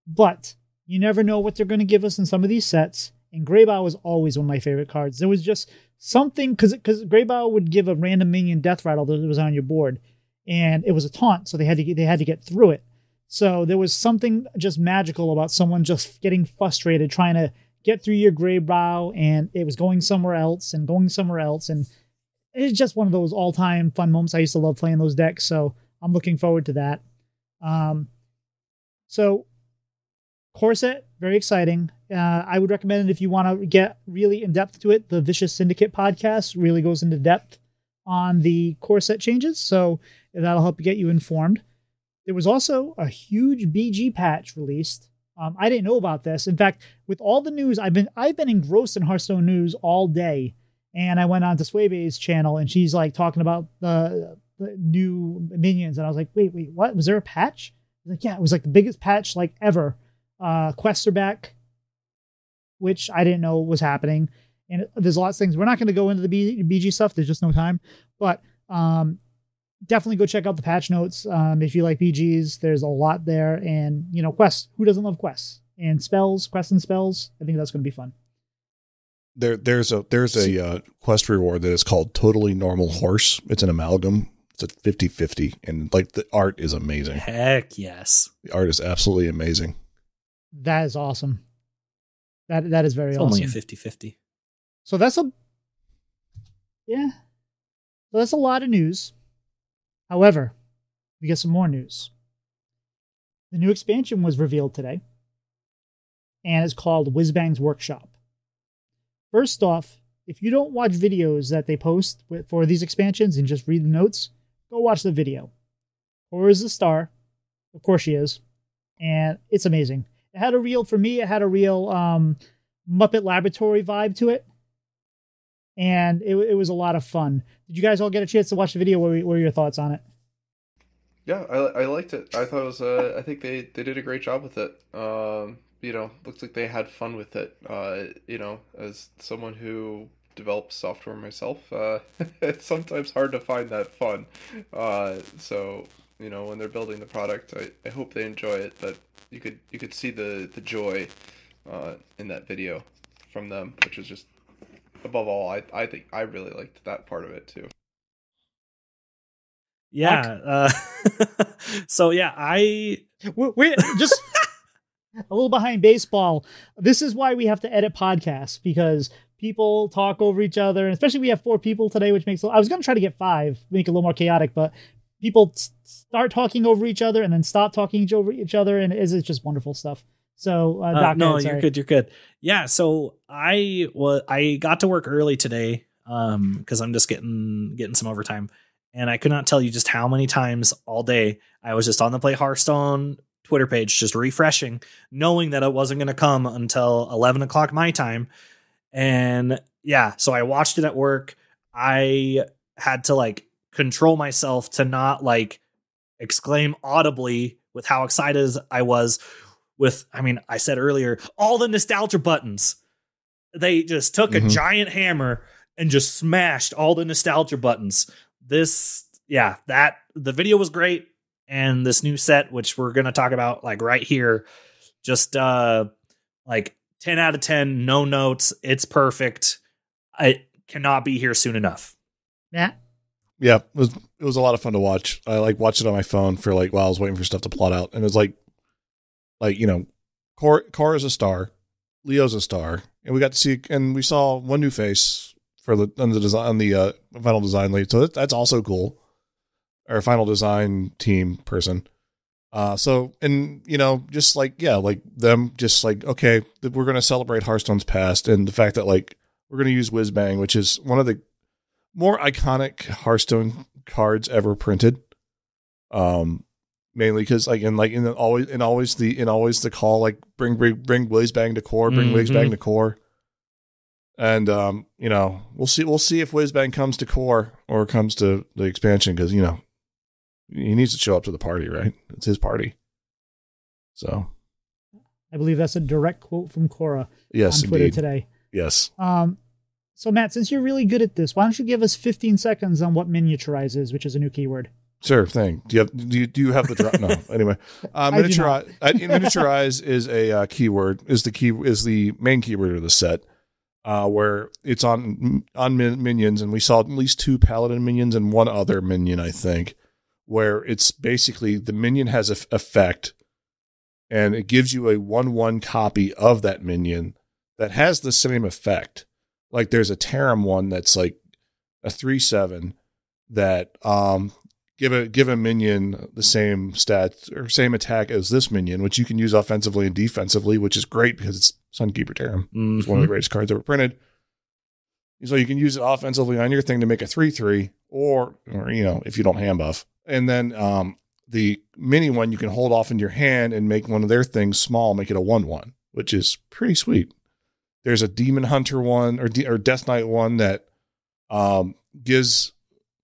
But you never know what they're going to give us in some of these sets. And Greybow was always one of my favorite cards. There was just something, because Greybow would give a random minion death rattle that was on your board. And it was a taunt, so they had to get through it. So there was something just magical about someone just getting frustrated, trying to get through your Greybow, and it was going somewhere else. And it's just one of those all-time fun moments. I used to love playing those decks, so I'm looking forward to that. So core set, very exciting. I would recommend it if you want to get really in-depth to it. The Vicious Syndicate podcast really goes into depth on the core set changes, so that'll help get you informed. There was also a huge BG patch released. I didn't know about this. In fact, with all the news, I've been engrossed in Hearthstone news all day, and I went on to Swabe's channel, and she's like talking about the new minions, and I was like, wait, what? Was there a patch? I was like, yeah, it was like the biggest patch like ever. Quests are back, which I didn't know was happening, and there's lots of things. We're not going to go into the BG stuff. There's just no time, but definitely go check out the patch notes. If you like BGs, there's a lot there. And, quests. Who doesn't love quests? And spells, quests and spells. I think that's going to be fun. There's a quest reward that is called Totally Normal Horse. It's an amalgam. It's a 50-50. And like the art is amazing. Heck yes. The art is absolutely amazing. That is awesome. That is very awesome. Only a 50-50. So that's So that's a lot of news. However, we get some more news. The new expansion was revealed today, and it's called Whizbang's Workshop. First off, if you don't watch videos that they post for these expansions and just read the notes, go watch the video. Cora is the star. Of course she is. And it's amazing. It had a real Muppet Laboratory vibe to it. And it was a lot of fun. Did you guys all get a chance to watch the video? What were your thoughts on it? Yeah, I liked it. I thought it was I think they did a great job with it. Looks like they had fun with it. As someone who develops software myself, it's sometimes hard to find that fun. So when they're building the product, I hope they enjoy it. But you could see the joy in that video from them, which was just above all. I think I really liked that part of it too. Yeah. So yeah, we're just a little behind baseball. This is why we have to edit podcasts, because people talk over each other, and especially we have 4 people today, which makes I was going to try to get 5, make it a little more chaotic, but people start talking over each other and then stop talking over each other, and it's just wonderful stuff. So Doc, no, you're good. Yeah, so I got to work early today because I'm just getting some overtime, and I could not tell you just how many times all day I was just on the Play Hearthstone Twitter page, just refreshing, knowing that it wasn't going to come until 11 o'clock my time. And yeah, so I watched it at work. I had to control myself to not exclaim audibly with how excited I was with, I said earlier, all the nostalgia buttons. They just took a giant hammer and just smashed all the nostalgia buttons. The video was great. And this new set, which we're going to talk about right here, just 10 out of 10, no notes. It's perfect. I cannot be here soon enough. Yeah. Yeah. It was a lot of fun to watch. I watched it on my phone for while I was waiting for stuff to plot out. And it was Cora's a star, Leo's a star, and we got to see, and we saw one new face on the final design lead. So that's also cool. Our final design team person. Just them just okay, we're going to celebrate Hearthstone's past, and the fact that we're going to use Whizbang, which is one of the more iconic Hearthstone cards ever printed. Mainly because always the call bring Whizbang to core, bring Whizbang to core. And we'll see if Whizbang comes to core or comes to the expansion, because he needs to show up to the party, right? It's his party. So I believe that's a direct quote from Cora on Twitter indeed. today. Yes. So Matt, since you're really good at this, why don't you give us 15 seconds on what miniaturize is, which is a new keyword? Sure thing. Do you have the drop? No. Anyway, miniaturize is a keyword. Is the main keyword of the set, where it's on minions, and we saw at least 2 paladin minions and 1 other minion, I think, where it's basically the minion has an effect, and it gives you a 1/1 copy of that minion that has the same effect. Like there's a Tarim one that's like a 3/7 that give a minion the same stats or same attack as this minion, which you can use offensively and defensively, which is great because it's Sunkeeper Tarim. Mm-hmm. It's one of the greatest cards ever printed. So you can use it offensively on your thing to make a 3/3, or if you don't hand buff. And then the mini one you can hold off in your hand and make one of their things small, make it a 1/1, which is pretty sweet. There's a Demon Hunter one or Death Knight one that gives,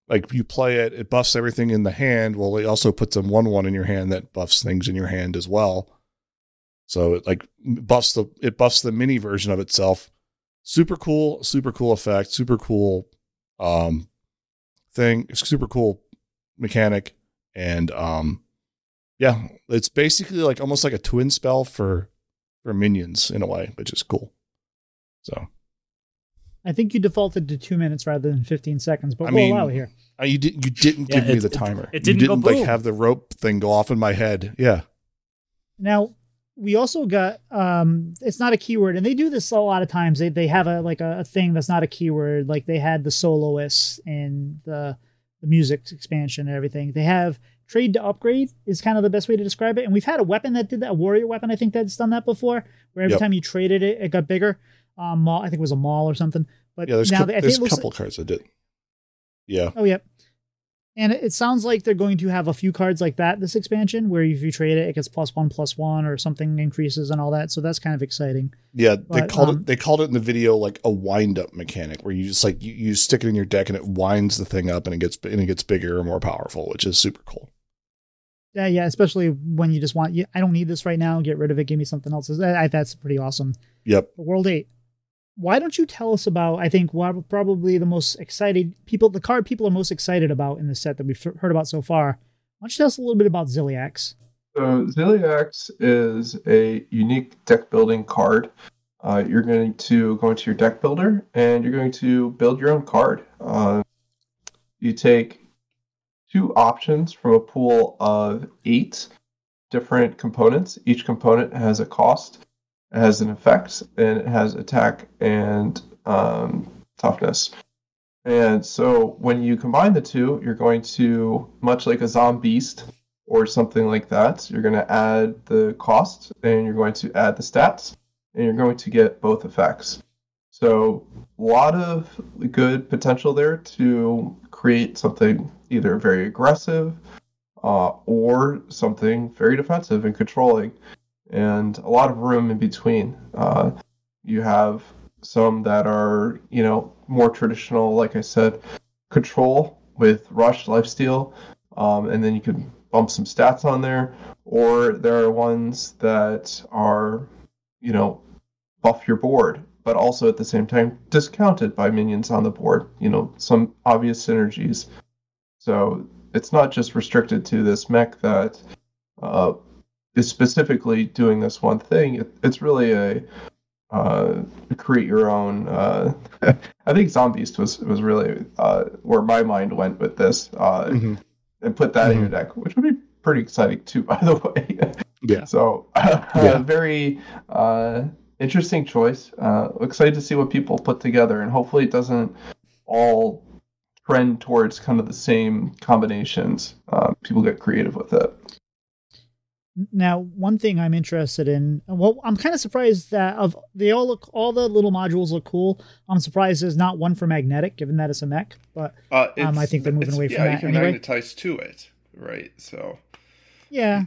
like, you play it, it buffs everything in the hand. Well, it also puts a 1/1 in your hand that buffs things in your hand as well. So it buffs the mini version of itself. Super cool effect, super cool thing, super cool mechanic, and yeah, it's basically like almost like a twin spell for minions in a way, which is cool. So I think you defaulted to 2 minutes rather than 15 seconds, but we'll allow it here. You didn't give me the timer. It didn't you didn't go boom. Have the rope thing go off in my head. Yeah. Now we also got it's not a keyword, and they do this a lot of times. They have a thing that's not a keyword, like they had the soloists and the music expansion and everything. They have trade to upgrade is kind of the best way to describe it. And we've had a weapon that did that, a warrior weapon, I think that's done that before, where every time you traded it, it got bigger. I think it was a maul or something. But yeah, there's a couple cards that did. Yeah. Oh, yeah. And it sounds like they're going to have a few cards like that this expansion, where if you trade it, it gets +1/+1 or something increases and all that. So that's kind of exciting. Yeah, they called it in the video like a wind up mechanic, where you just like you stick it in your deck and it winds the thing up and it gets bigger and more powerful, which is super cool. Yeah, especially when you just want, I don't need this right now, get rid of it, give me something else. That's pretty awesome. Yep. WorldEight. Why don't you tell us about, I think, probably the most excited people, the card people are most excited about in the set that we've heard about so far. Why don't you tell us a little bit about Ziliax? So Ziliax is a unique deck building card. You're going to go into your deck builder and you're going to build your own card. You take 2 options from a pool of 8 different components. Each component has a cost. It has an effect, and it has attack and toughness. And so when you combine the 2, you're going to, much like a Zombeast or something like that, you're going to add the cost, and you're going to add the stats, and you're going to get both effects. So a lot of good potential there to create something either very aggressive or something very defensive and controlling. And a lot of room in between. You have some that are, more traditional, like I said, control with rush, lifesteal, and then you can bump some stats on there. Or there are ones that are, buff your board, but also at the same time discounted by minions on the board. Some obvious synergies. So it's not just restricted to this mech that is specifically doing this one thing. It's really a create your own. I think Zombeast was really where my mind went with this, and put that in your deck, which would be pretty exciting too, by the way. Yeah. So very interesting choice. Excited to see what people put together, and hopefully it doesn't all trend towards kind of the same combinations. People get creative with it. Now, one thing I'm interested in, well, I'm kind of surprised that all the little modules look cool. I'm surprised there's not one for magnetic, given that it's a mech, but I think they're moving away from that. Yeah, you can anyway. magnetize to it, right? So, yeah.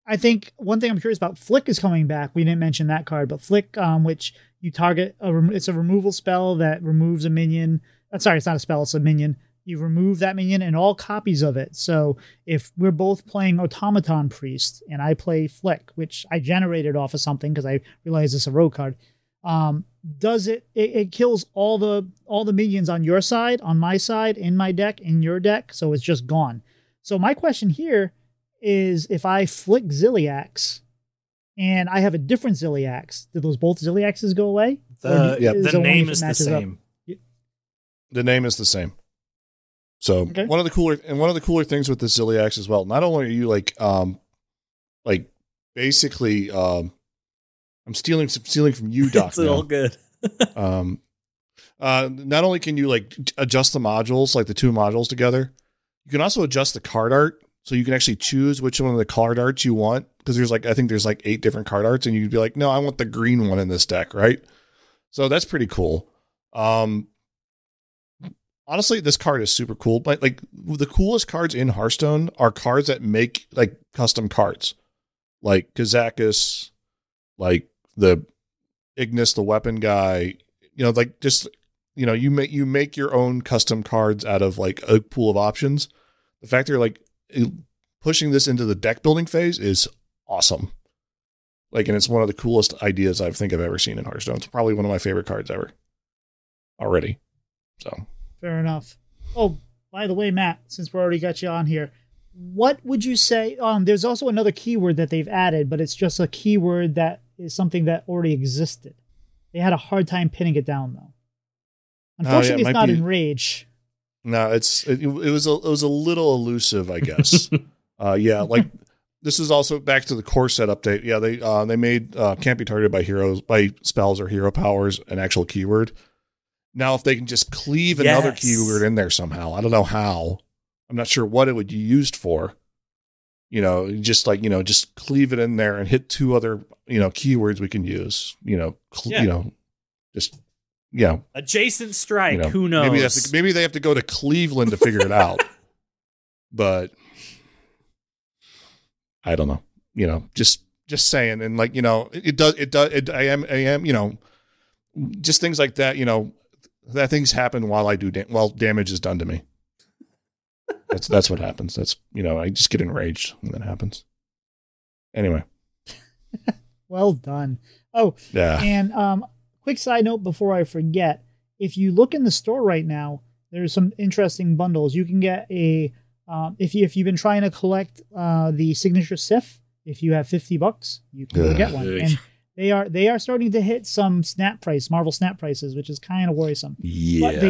I think one thing I'm curious about, Flick is coming back. We didn't mention that card, but Flick, which you target, it's a removal spell that removes a minion. Sorry, it's not a spell, it's a minion you remove that minion and all copies of it. So if we're both playing Automaton Priest and I play Flick, which I generated off of something because I realized it's a rogue card, does it kills all the minions on your side, on my side, in my deck, in your deck, so it's just gone. So my question here is, if I Flick Ziliax and I have a different Ziliax, do those both Ziliaxes go away? The name is the same. The name is the same. So okay. one of the cooler things with the Ziliax as well, not only are you like basically I'm stealing from you, Doc. It's all good. Not only can you like adjust the modules, like the two modules together, you can also adjust the card art. So you can actually choose which one of the card arts you want. Because I think there's like 8 different card arts, and you'd be like, no, I want the green one in this deck, right? So that's pretty cool. Honestly, this card is super cool. But like the coolest cards in Hearthstone are cards that make like custom cards, like Kazakus, like the Ignis, the weapon guy. You know, like just you make your own custom cards out of like a pool of options. The fact they're like pushing this into the deck building phase is awesome. Like, and it's one of the coolest ideas I think I've ever seen in Hearthstone. It's probably one of my favorite cards ever already. So fair enough. Oh, by the way, Matt, since we already got you on here, what would you say? There's also another keyword that they've added, but it's just a keyword that is something that already existed. They had a hard time pinning it down though. Unfortunately, it's not in Rage. No, it was a little elusive, I guess. Like this is also back to the core set update. Yeah, they made can't be targeted by spells or hero powers an actual keyword. Now, if they can just cleave another keyword in there somehow, I don't know how. I'm not sure what it would be used for. Just cleave it in there and hit 2 other keywords we can use. Adjacent strike. Who knows? Maybe they have to go to Cleveland to figure it out. But I don't know. Just saying. And like, I am, just things like that, that things happen while I do, damage is done to me. That's what happens. That's, I just get enraged when that happens. Anyway. Well done. Oh, yeah. And, quick side note before I forget, if you look in the store right now, there's some interesting bundles. You can get if you've been trying to collect the signature Sif, if you have $50, you can go get one. And they are starting to hit some Marvel snap prices, which is kind of worrisome. Yeah. But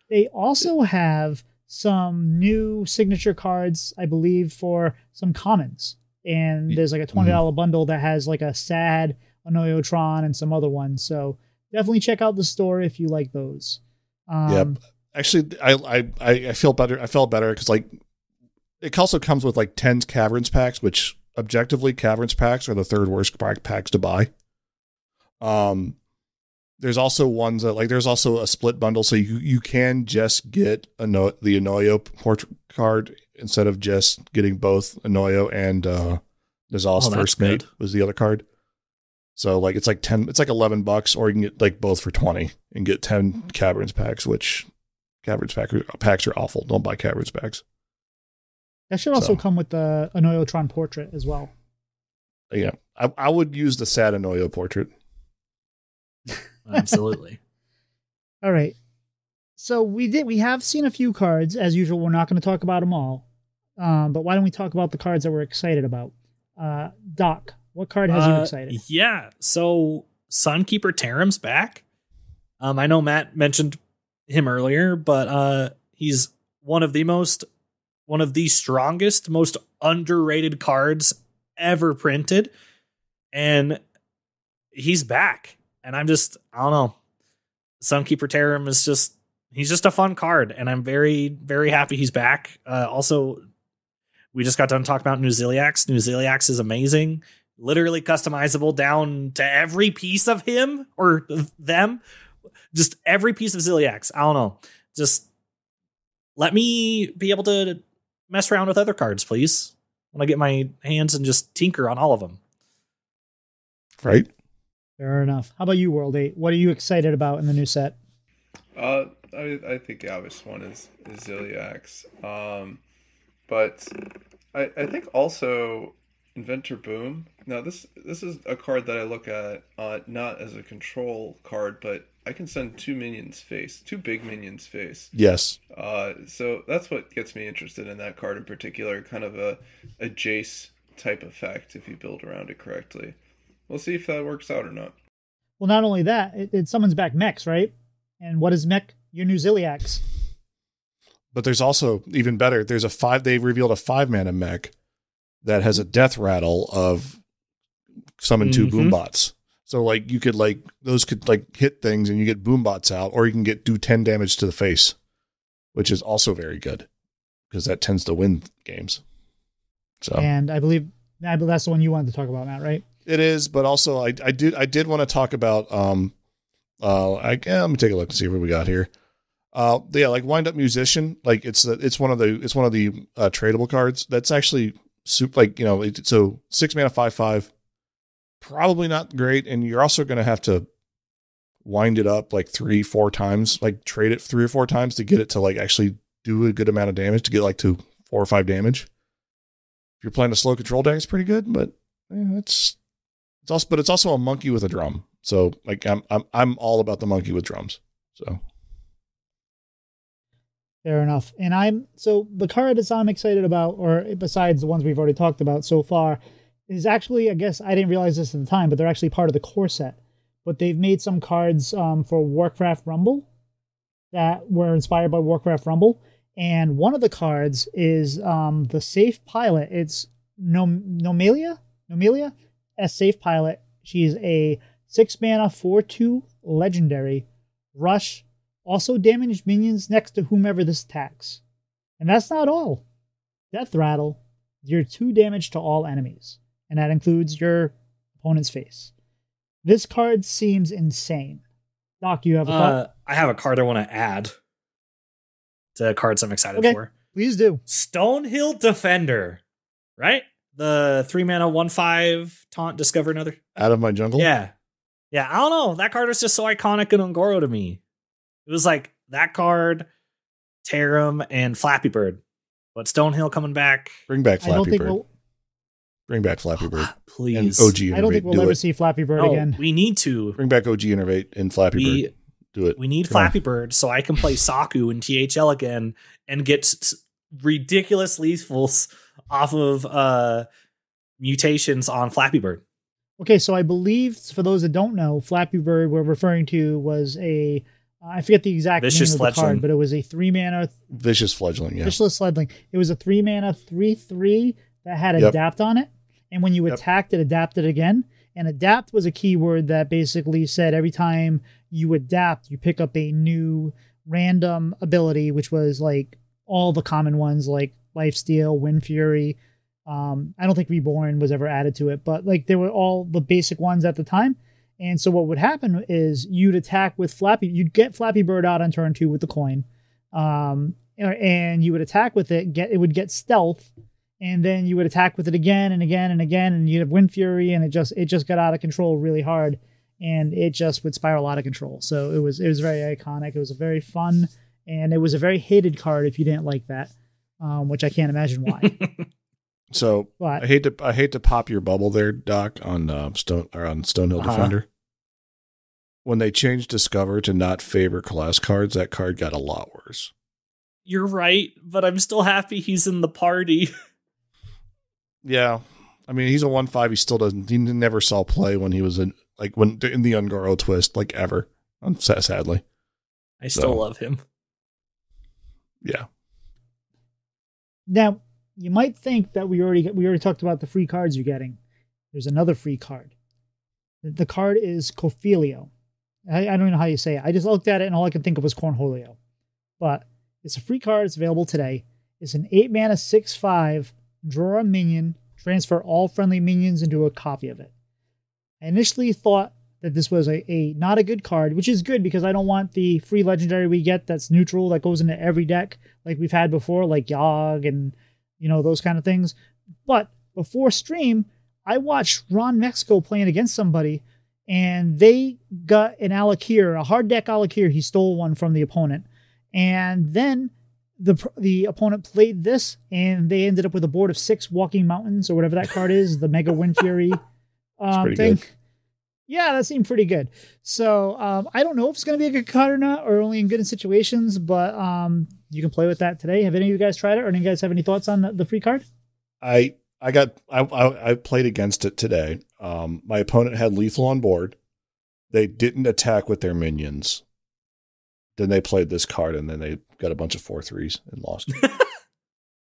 they also have some new signature cards, I believe, for some commons. And there's like a $20 bundle that has like a sad Anoyotron and some other ones. So definitely check out the store if you like those. Actually, I feel better. I felt better because like it also comes with like 10 Caverns packs, which objectively Caverns packs are the 3rd worst packs to buy. There's also ones that like there's also a split bundle, so you can just get the Anoyo portrait card instead of just getting both Anoyo and Nizal's First Mate was the other card. So like it's like $11, or you can get like both for 20 and get 10 Caverns packs, which Caverns packs are awful. Don't buy Caverns packs. That should also come with the Anoyotron portrait as well. Yeah, I would use the sad Anoyo portrait. Absolutely. All right. So we have seen a few cards. As usual, we're not going to talk about them all. But why don't we talk about the cards that we're excited about? Doc, what card has you excited? Yeah, so Sunkeeper Taram's back. I know Matt mentioned him earlier, but he's one of the strongest, most underrated cards ever printed, and he's back. And I don't know. Sunkeeper Taram is he's just a fun card, and I'm very, very happy he's back. Also, we just got done talking about New Ziliax. New Ziliax is amazing. Literally customizable down to every piece of him or them. Just every piece of Ziliax. I don't know. Just let me be able to mess around with other cards, please. When I get my hands and just tinker on all of them. Right. Fair enough. How about you, WorldEight? What are you excited about in the new set? I I think the obvious one is Ziliax. But I think also Inventor Boom. Now this is a card that I look at not as a control card, but I can send two big minions face. Yes. So that's what gets me interested in that card in particular, kind of a Jace type effect if you build around it correctly. We'll see if that works out or not. Well, not only that, it summons back mechs, right? And what is mech? Your new Ziliax. But there's also, even better, they revealed a 5-mana mech that has a death rattle of summon 2 boombots. So like you could those could hit things and you get boombots out, or you can do 10 damage to the face, which is also very good because that tends to win games. So, and I believe that's the one you wanted to talk about, Matt, right? It is, but also I did want to talk about let me take a look and see what we got here. Wind Up Musician, it's one of the tradable cards that's actually super, so 6 mana 5/5, probably not great, and you're also going to have to wind it up 3-4 times, trade it 3 or 4 times to get it to actually do a good amount of damage, to get to 4 or 5 damage. If you're playing a slow control deck, it's pretty good, but it's also a monkey with a drum. So I'm all about the monkey with drums. So fair enough. And the card that I'm excited about, or besides the ones we've already talked about so far, is actually, I guess I didn't realize this at the time, but they're actually part of the core set. But they've made some cards for Warcraft Rumble that were inspired by Warcraft Rumble. And one of the cards is the Safe Pilot. It's Nomelia, as Safe Pilot. She's a 6 mana 4/2 legendary rush. Also damage minions next to whomever this attacks. And that's not all. Death Rattle, you're 2 damage to all enemies. And that includes your opponent's face. This card seems insane. Doc, you have a thought? I have a card I want to add to cards I'm excited for. Please do. Stonehill Defender, right? The 3 mana 1/5 taunt, discover another. Out of my jungle? Yeah. Yeah, I don't know. That card was just so iconic and Ungoro to me. It was that card, Tarum, and Flappy Bird. But Stonehill coming back. Bring back Flappy Bird. Bring back Flappy Bird. Please. And OG Innervate. I don't think we'll ever see Flappy Bird again. We need to. Bring back OG Innervate and Flappy Bird. Do it. We need Flappy Bird so I can play Saku in THL again and get ridiculous lethals off of mutations on Flappy Bird. Okay, so I believe, for those that don't know, Flappy Bird we're referring to was I forget the exact name of the card, but it was a 3 mana... Vicious Fledgling, yeah. Vicious Fledgling. It was a 3 mana 3/3 that had Adapt on it. And when you attacked, it adapted again. And Adapt was a keyword that basically said every time you adapt, you pick up a new random ability, which was all the common ones like Lifesteal, Wind Fury. I don't think Reborn was ever added to it, but they were all the basic ones at the time. And so what would happen is you'd attack with you'd get Flappy Bird out on turn 2 with the coin. And you would attack with it, it would get stealth, and then you would attack with it again and again and again, and you'd have Wind Fury, and it just got out of control really hard, and it just would spiral out of control. So it was very iconic. It was a very fun, and it was a very hated card if you didn't like that, which I can't imagine why. So I hate to pop your bubble there, Doc, on Stonehill Defender. When they changed Discover to not favor class cards, that card got a lot worse. You're right, but I'm still happy he's in the party. Yeah, I mean he's a 1/5. He still doesn't. He never saw play when he was in the Ungoro twist, ever. Sadly, I still love him. Yeah. Now, you might think that we already talked about the free cards you're getting. There's another free card. The card is Cophelio. I don't even know how you say it. I just looked at it and all I could think of was Cornholio. But it's a free card. It's available today. It's an 8 mana 6/5. Draw a minion. Transfer all friendly minions into a copy of it. I initially thought that this was a not a good card, which is good because I don't want the free legendary we get that's neutral that goes into every deck like we've had before, like Yogg and those kind of things. But before stream, I watched Ron Mexico playing against somebody, and they got an Alakir, a hard deck Alakir. He stole one from the opponent, And then the opponent played this, and they ended up with a board of 6 Walking Mountains, or whatever that card is, the Mega Wind Fury thing. Good. Yeah, that seemed pretty good. So I don't know if it's going to be a good card or not, or only in good situations, but you can play with that today. Have any of you guys tried it, or do you guys have any thoughts on the free card? I played against it today. My opponent had lethal on board. They didn't attack with their minions. Then they played this card, and then they got a bunch of 4/3s and lost.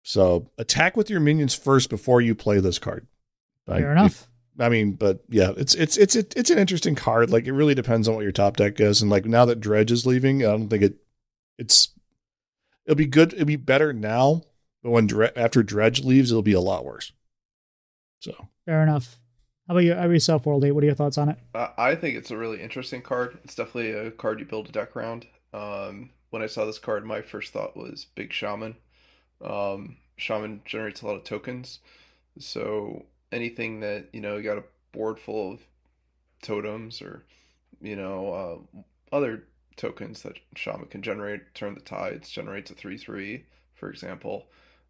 So attack with your minions first before you play this card. Fair enough. I mean, but yeah, it's an interesting card. Like, it really depends on what your top deck is. And like, now that Dredge is leaving, I don't think it'll be good. It'll be better now, but after Dredge leaves, it'll be a lot worse. So fair enough. How about yourself, WorldEight? What are your thoughts on it? I think it's a really interesting card. It's definitely a card you build a deck around. When I saw this card, my first thought was Big Shaman. Shaman generates a lot of tokens, so anything that, you got a board full of totems, or other tokens that Shaman can generate, turn the tides, generates a 3/3, for example.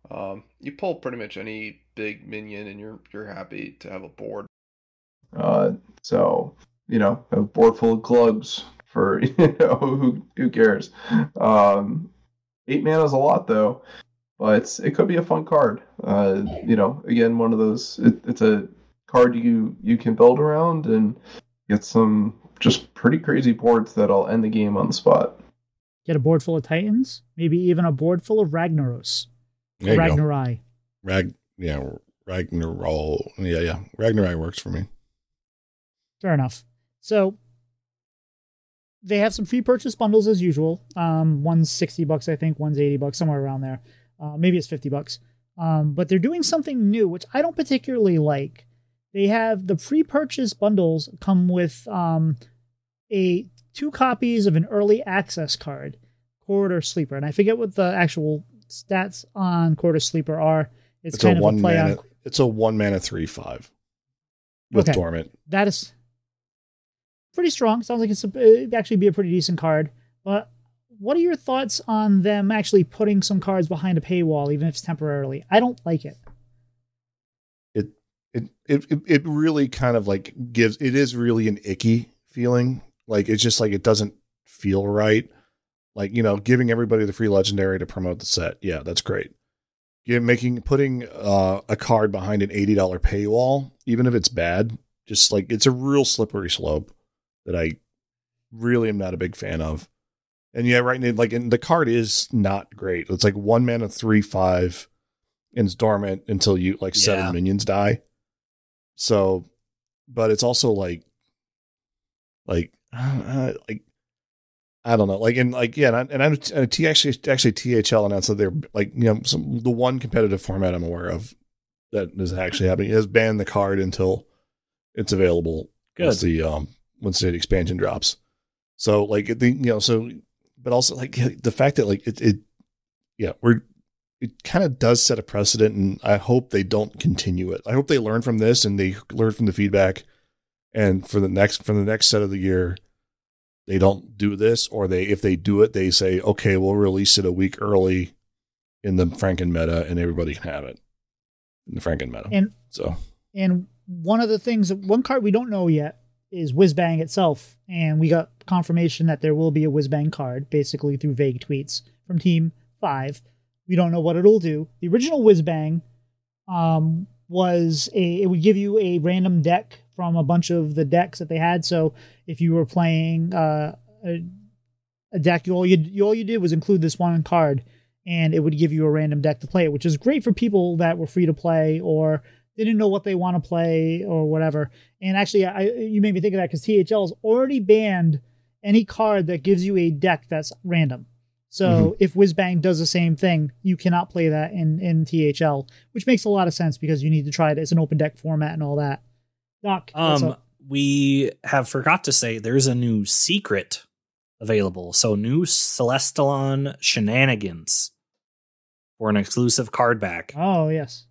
You pull pretty much any big minion, and you're happy to have a board. So a board full of clubs for who cares. 8 mana is a lot though, but it could be a fun card. Again, one of those. It's a card you can build around and get some just pretty crazy boards that'll end the game on the spot. Get a board full of Titans, maybe even a board full of Ragnaros. Ragnarai. Ragnarai. Yeah. Ragnarai works for me. Fair enough. So they have some free purchase bundles as usual. One's $60, I think. One's $80, somewhere around there. Maybe it's $50. But they're doing something new, which I don't particularly like. They have the pre-purchase bundles come with 2 copies of an early access card, Corridor Sleeper, and I forget what the actual stats on Corridor Sleeper are. It's kind of a play on. It's a 1 mana 3/5 with Dormant. That is pretty strong. Sounds like it'd actually be a pretty decent card. But what are your thoughts on them actually putting some cards behind a paywall, even if it's temporarily? I don't like it. It really kind of like gives. It is really an icky feeling. Like, it's just like, it doesn't feel right. Like, giving everybody the free legendary to promote the set. Yeah, that's great. Putting a card behind an $80 paywall, even if it's bad, just like, it's a real slippery slope that I really am not a big fan of. And yeah, right. And the card is not great. It's like 1 mana 3/5 and it's dormant until you 7 minions die. So, but it's also like I don't know, actually THL announced that they're the one competitive format I'm aware of that is actually happening is ban the card until it's available. Good. Once the expansion drops. So but also the fact that it kind of does set a precedent, and I hope they don't continue it. I hope they learn from this and they learn from the feedback, and for the next set of the year, they don't do this, or if they do it, they say, okay, we'll release it a week early in the Franken meta, and everybody can have it in the Franken meta. And one of the things, one card we don't know yet is Whizbang itself, and we got confirmation that there will be a Whizbang card, basically through vague tweets from Team 5. We don't know what it'll do. The original Whizbang it would give you a random deck from a bunch of the decks that they had. So if you were playing a deck, all you did was include this one card, and it would give you a random deck to play it, which is great for people that were free to play or didn't know what they want to play or whatever. And actually, you made me think of that because THL has already banned any card that gives you a deck that's random. So if Whizbang does the same thing, you cannot play that in THL, which makes a lot of sense because you need to try it as an open deck format and all that. Doc, we have forgot to say there's a new secret available. So new Celestalon Shenanigans for an exclusive card back. Oh, yes.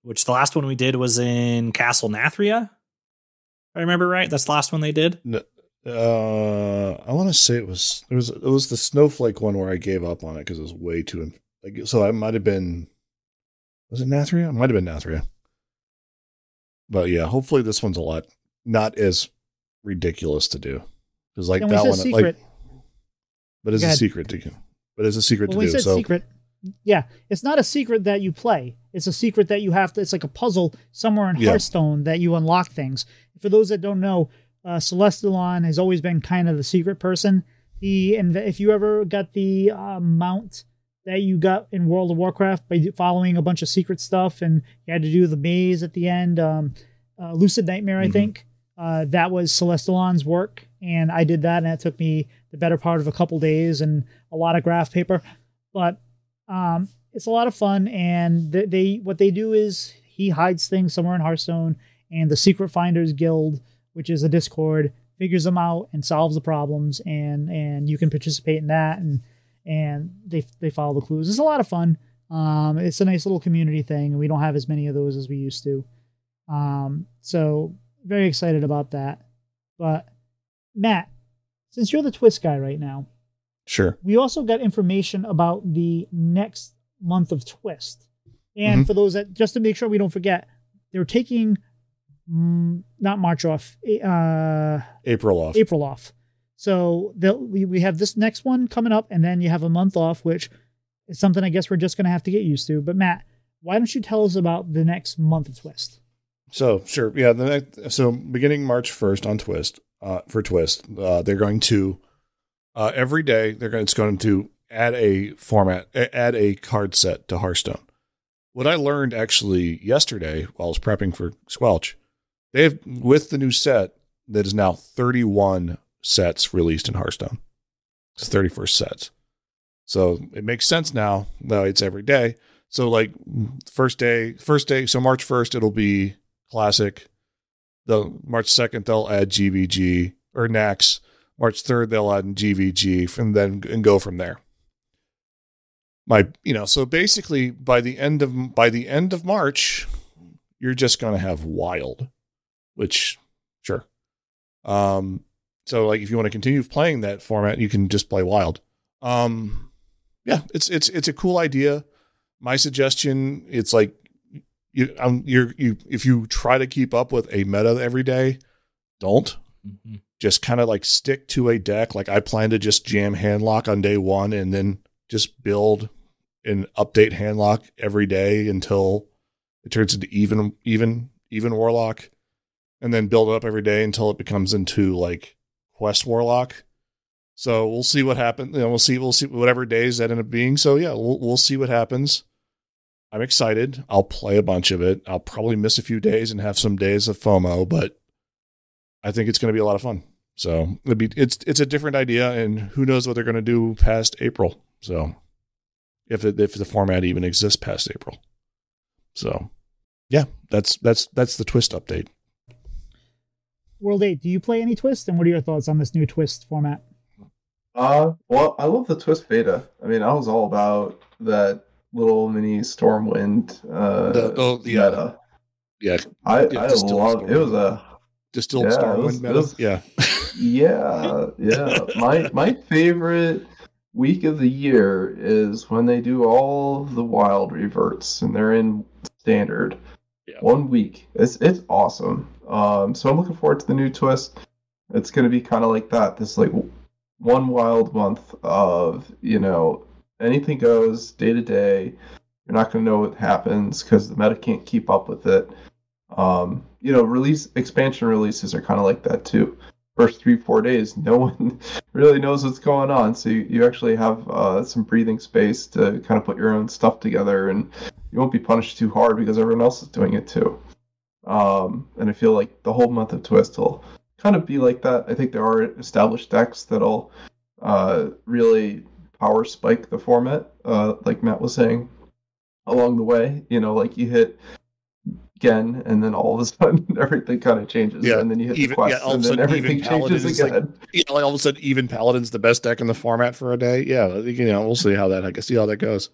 Which the last one we did was in Castle Nathria. If I remember right. That's the last one they did. I want to say it was the snowflake one where I gave up on it because it was way too like. So I might have been. Was it Nathria? It might have been Nathria. But yeah, hopefully this one's a lot not as ridiculous to do because like that one, secret. like. But it's a secret to do. But it's a secret to do. So secret. Yeah, it's not a secret that you play. It's a secret that you have to. It's like a puzzle somewhere in Hearthstone that you unlock things. For those that don't know, Celestalon has always been kind of the secret person. If you ever got the mount that you got in World of Warcraft by following a bunch of secret stuff, and you had to do the maze at the end, Lucid Nightmare, I think, that was Celestalon's work, and I did that, and it took me the better part of a couple days and a lot of graph paper, but it's a lot of fun. And what they do is he hides things somewhere in Hearthstone, and the Secret Finders Guild, which is a Discord, figures them out and solves the problems, and you can participate in that, and they follow the clues. It's a lot of fun. It's a nice little community thing, and we don't have as many of those as we used to. So very excited about that. But Matt, since you're the Twist guy right now, sure. We also got information about the next month of Twist. And for those that, just to make sure we don't forget, they're taking not March off, April off. April off. So we have this next one coming up, and then you have a month off, which is something I guess we're just going to have to get used to. But Matt, why don't you tell us about the next month of Twist? So sure, yeah. So beginning March 1st on Twist, for Twist, they're going to every day it's going to add a card set to Hearthstone. What I learned actually yesterday while I was prepping for Squelch, they have, with the new set that is now 31 sets released in Hearthstone. It's 31st sets. So it makes sense now, though it's every day. So like first day, so March 1st, it'll be Classic. The March 2nd, they'll add GVG or Nax. March 3rd, they'll add GVG and go from there. So basically by the end of March, you're just going to have Wild, which sure. So like if you want to continue playing that format, you can just play Wild. Yeah, it's a cool idea. My suggestion, it's like if you try to keep up with a meta every day, don't. Just kind of like stick to a deck. Like I plan to just jam Handlock on day one and then just build and update Handlock every day until it turns into even Warlock, and then build it up every day until it becomes into like Quest Warlock. So we'll see what happens. We'll see whatever days that end up being. So yeah, we'll see what happens. I'm excited. I'll play a bunch of it. I'll probably miss a few days and have some days of FOMO, but I think it's going to be a lot of fun. So it's a different idea, and who knows what they're going to do past April. So if the format even exists past April. So yeah, that's the Twist update. WorldEight, do you play any Twist, and what are your thoughts on this new Twist format? Well, I love the Twist beta. I mean, I was all about that little mini Stormwind meta. Yeah, I love it. Was a distilled Stormwind meta. My favorite week of the year is when they do all the wild reverts and they're in standard. Yeah. 1 week. It's awesome. So I'm looking forward to the new Twist. It's going to be kind of like that. This like one wild month of, anything goes day to day. You're not going to know what happens because the meta can't keep up with it. Expansion releases are kind of like that too. First 3-4 days, no one really knows what's going on. So you actually have some breathing space to kind of put your own stuff together, and you won't be punished too hard because everyone else is doing it too. And I feel like the whole month of Twist will kind of be like that. I think there are established decks that'll really power spike the format, like Matt was saying, along the way. Like you hit Gen, and then all of a sudden everything kind of changes. Yeah, and then you hit the Quest, and then everything changes again. Like all of a sudden, even Paladin's the best deck in the format for a day. Yeah, we'll see how that goes.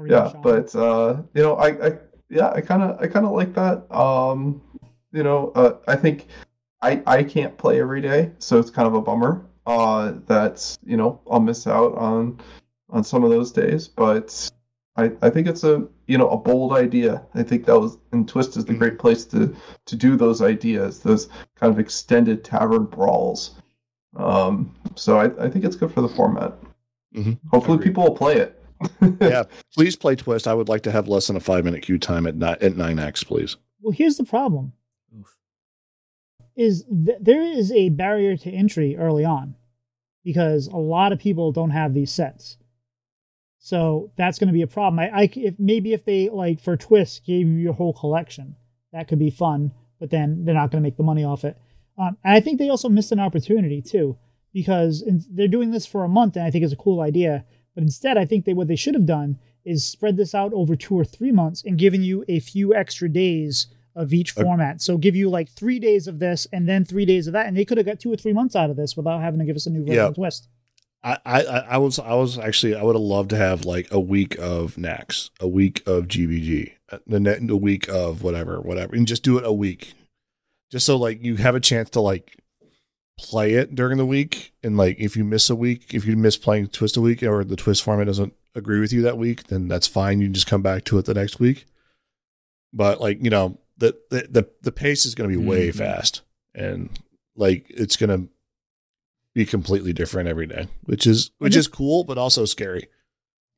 Yeah, but I kind of like that. I think I can't play every day, so it's kind of a bummer. That's I'll miss out on some of those days, but I think it's a bold idea. I think that was and Twist is the great place to do those ideas, those kind of extended tavern brawls. So I think it's good for the format. Mm-hmm. Hopefully people will play it. Yeah, please play Twist. I would like to have less than a 5-minute queue time at 9x, please. Well, here's the problem. There is a barrier to entry early on because a lot of people don't have these sets. So that's going to be a problem. If they, like, for Twist, gave you your whole collection, that could be fun, but then they're not going to make the money off it. And I think they also missed an opportunity, too, because they're doing this for a month, and I think it's a cool idea. But instead, I think what they should have done is spread this out over 2 or 3 months and given you a few extra days of each format. So give you like 3 days of this and then 3 days of that, and they could have got 2 or 3 months out of this without having to give us a new version of Twist. I would have loved to have like a week of Nax, a week of GVG, a week of whatever, and just do it a week, just so like you have a chance to like play it during the week. And like if you miss a week, if you miss playing Twist a week, or the Twist format doesn't agree with you that week, then that's fine. You can just come back to it the next week. But like the pace is going to be way fast, and like it's going to be completely different every day, which is cool, but also scary.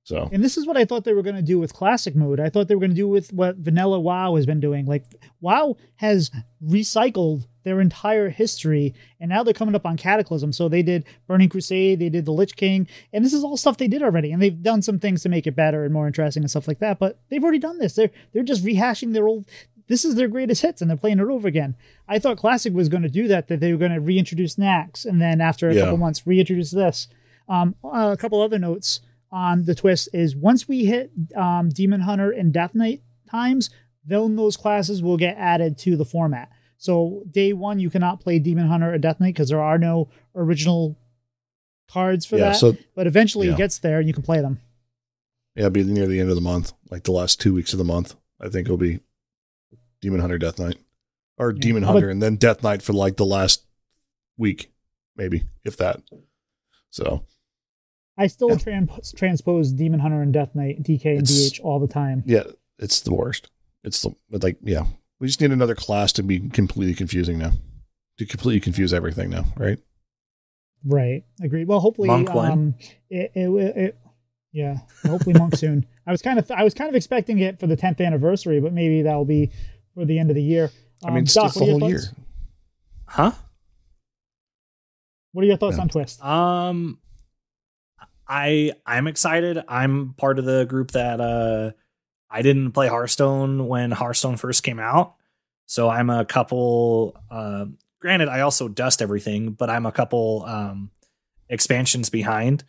So, and this is what I thought they were going to do with classic mode. I thought they were going to do with what vanilla WoW has been doing. Like WoW has recycled their entire history, and now they're coming up on Cataclysm. So they did Burning Crusade, they did the Lich King, and this is all stuff they did already. And they've done some things to make it better and more interesting and stuff like that. But they've already done this. They're just rehashing their old. This is their greatest hits, and they're playing it over again. I thought Classic was going to do that they were going to reintroduce Nax, and then after a couple months, reintroduce this. A couple other notes on the Twist is once we hit Demon Hunter and Death Knight times, then those classes will get added to the format. So day one, you cannot play Demon Hunter or Death Knight because there are no original cards for that. But eventually it gets there, and you can play them. Yeah, it'll be near the end of the month, like the last 2 weeks of the month. I think it'll be Demon Hunter, Death Knight, or Demon Hunter, and then Death Knight for like the last week, maybe, if that. So I still transpose Demon Hunter and Death Knight, DK and DH all the time. Yeah, it's the worst. We just need another class to be completely confusing now, to completely confuse everything now, right? Right, agreed. Well, hopefully, Monk one. Hopefully Monk soon. I was kind of expecting it for the 10th anniversary, but maybe that'll be for the end of the year. It's Doc, the whole year. Huh? What are your thoughts on Twist? I'm excited. I'm part of the group that I didn't play Hearthstone when Hearthstone first came out. So I'm a couple granted I also dust everything, but I'm a couple expansions behind.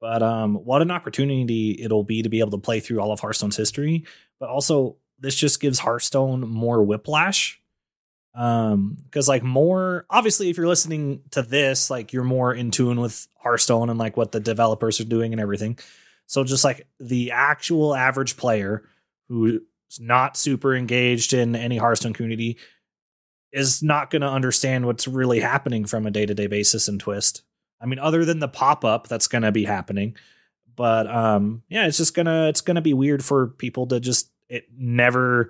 But what an opportunity it'll be to be able to play through all of Hearthstone's history. But also this just gives Hearthstone more whiplash. Because like more obviously if you're listening to this, like you're more in tune with Hearthstone and like what the developers are doing and everything. So just like the actual average player who's not super engaged in any Hearthstone community is not going to understand what's really happening from a day-to-day basis in Twist. I mean, other than the pop-up that's going to be happening, but it's going to be weird for people to just never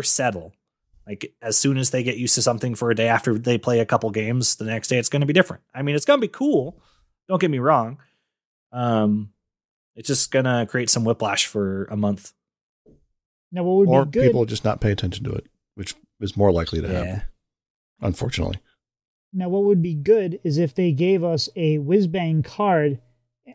settle. Like as soon as they get used to something for a day after they play a couple games, the next day it's going to be different. I mean, it's going to be cool. Don't get me wrong. It's just going to create some whiplash for a month. Now, what would be good? People just not pay attention to it, which is more likely to happen, unfortunately. Now, what would be good is if they gave us a whiz-bang card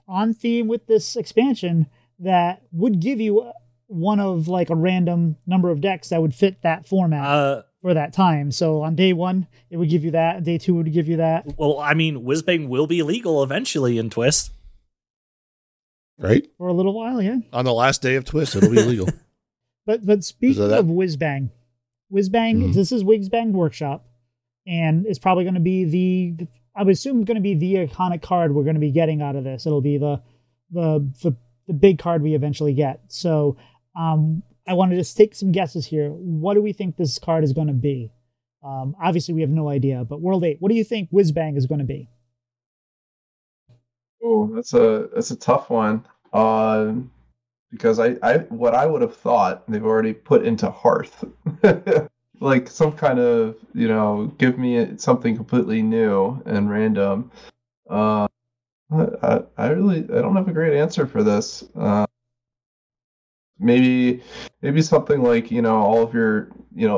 on theme with this expansion that would give you one of like a random number of decks that would fit that format for that time. So on day one, it would give you that. Day two would give you that. Well, I mean, whiz-bang will be legal eventually in Twist. Right? For a little while, yeah. On the last day of Twist, it'll be legal. But speaking of whiz-bang, this is Whiz-Bang Workshop. And it's probably going to be I would assume going to be the iconic card we're going to be getting out of this. It'll be the big card we eventually get. So I want to just take some guesses here. What do we think this card is going to be? Obviously, we have no idea, but World 8, what do you think Whizbang is going to be? Oh, that's a tough one. Because I what I would have thought they've already put into Hearth, like some kind of give me something completely new and random. Uh, I really I don't have a great answer for this. Maybe something like all of your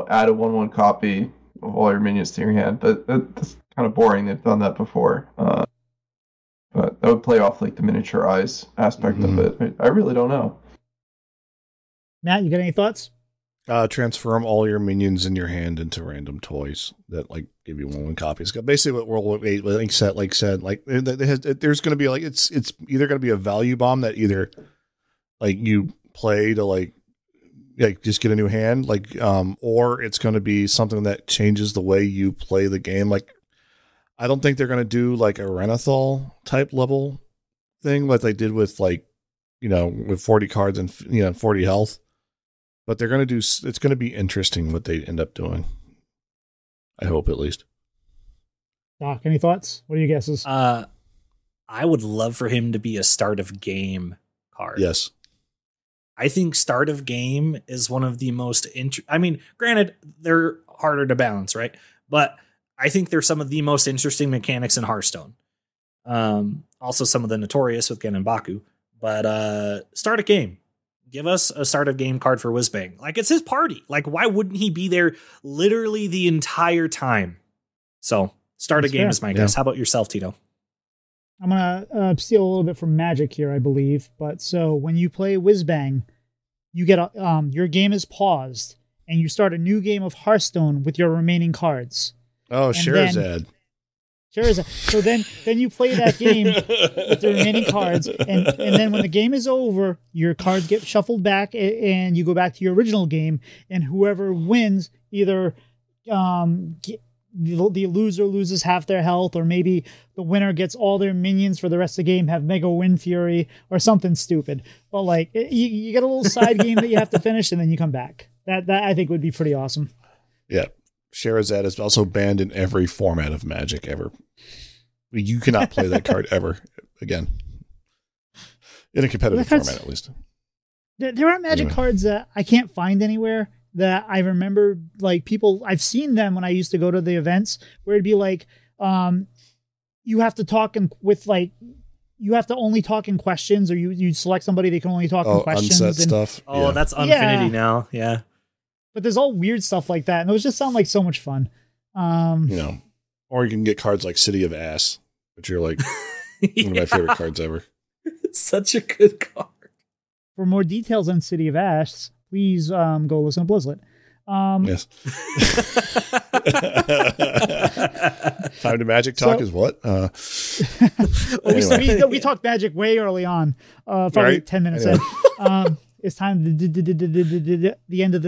add a 1/1 copy of all your minions to your hand, but that's kind of boring. They've done that before. But that would play off like the miniaturize aspect of it. I really don't know. Matt, you got any thoughts? Transform all your minions in your hand into random toys that like give you 1/1 copies. Basically, what World 8 said, there's going to be like it's either going to be a value bomb that either like you play to like just get a new hand, or it's going to be something that changes the way you play the game. Like, I don't think they're going to do like a Renathal type level thing like they did with with 40 cards and 40 health. But they're going to do. It's going to be interesting what they end up doing. I hope, at least. Doc, any thoughts? What are your guesses? I would love for him to be a start of game card. Yes. I think start of game is one of the most I mean, granted, they're harder to balance, right? But I think they're some of the most interesting mechanics in Hearthstone. Also some of the notorious with Gen and Baku. But start a game. Give us a start of game card for Whizbang. Like, it's his party. Like, why wouldn't he be there literally the entire time? So, start That's a game fair. is my guess. How about yourself, Tito? I'm going to steal a little bit from Magic here, I believe. But so when you play Whizbang, you get your game is paused, and you start a new game of Hearthstone with your remaining cards. Oh, Sherazade. So then you play that game with the remaining cards, and then when the game is over, your cards get shuffled back, and you go back to your original game, and whoever wins either the loser loses half their health, or maybe the winner gets all their minions for the rest of the game, have Mega Wind Fury, or something stupid. But like you get a little side game that you have to finish, and then you come back. That I think would be pretty awesome. Yeah. Sherazade is also banned in every format of Magic ever. You cannot play that card ever again. In a competitive format, at least. There are Magic cards that I can't find anywhere that I remember, like, people, I've seen them when I used to go to the events, where it'd be like, you have to talk you have to only talk in questions, or you select somebody that can only talk in questions. Unset stuff. Oh, yeah. That's Unfinity now. Yeah. But there's all weird stuff like that, and those just sound like so much fun. Or you can get cards like City of Ass, which are like one of my favorite cards ever. It's such a good card. For more details on City of Ash, please go listen to Blizzlet. Yes. Time to Magic talk is what? Anyway. we talked Magic way early on, probably right? 10 minutes in. It's time to the end of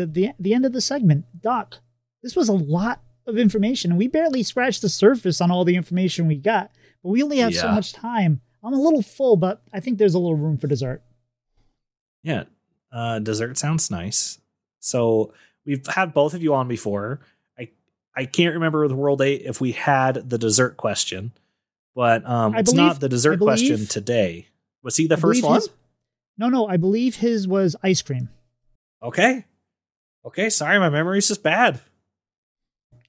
the segment. Doc, this was a lot of information, and we barely scratched the surface on all the information we got. But we only have so much time. I'm a little full, but I think there's a little room for dessert. Yeah, dessert sounds nice. So we've had both of you on before. I can't remember with World 8 if we had the dessert question, but it's not the dessert question today. Was he the first one? No, I believe his was ice cream. Okay, sorry, my memory's just bad.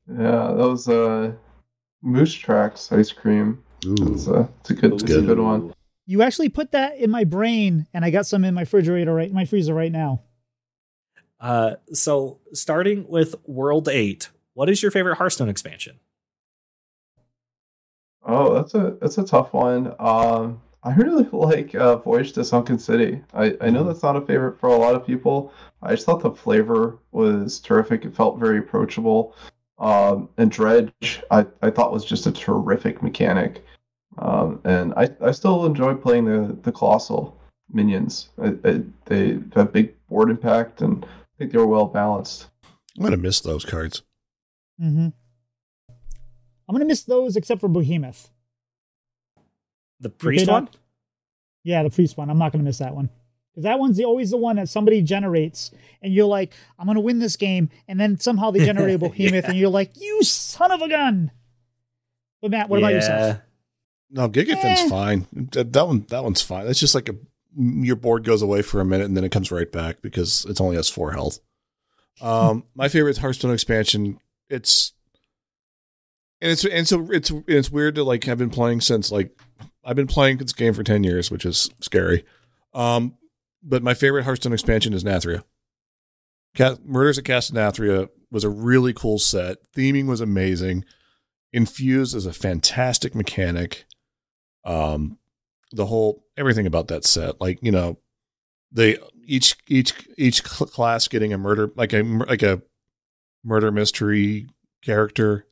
Yeah, that was Moose Tracks ice cream. It's a good one. You actually put that in my brain, and I got some in my my freezer right now. So starting with World 8, what is your favorite Hearthstone expansion? Oh, that's a tough one. I really like Voyage to Sunken City. I know that's not a favorite for a lot of people. I just thought the flavor was terrific. It felt very approachable. And Dredge, I thought was just a terrific mechanic. And I still enjoy playing the Colossal minions. They have big board impact, and I think they were well balanced. I'm going to miss those cards. Mm-hmm. I'm going to miss those except for Behemoth. The priest one? Yeah, the priest one. I'm not going to miss that one. Because that one's always the one that somebody generates, and you're like, I'm going to win this game, and then somehow they generate a behemoth, and you're like, you son of a gun. But Matt, what about yourself? No, Gigafin's fine. That one's fine. It's just like your board goes away for a minute, and then it comes right back because it only has 4 health. My favorite Hearthstone expansion. It's weird to like have been playing since like I've been playing this game for 10 years, which is scary. But my favorite Hearthstone expansion is Nathria. Murders at Castle Nathria was a really cool set. Theming was amazing. Infused is a fantastic mechanic. Everything about that set, like, you know, they each class getting a murder, like a murder mystery character,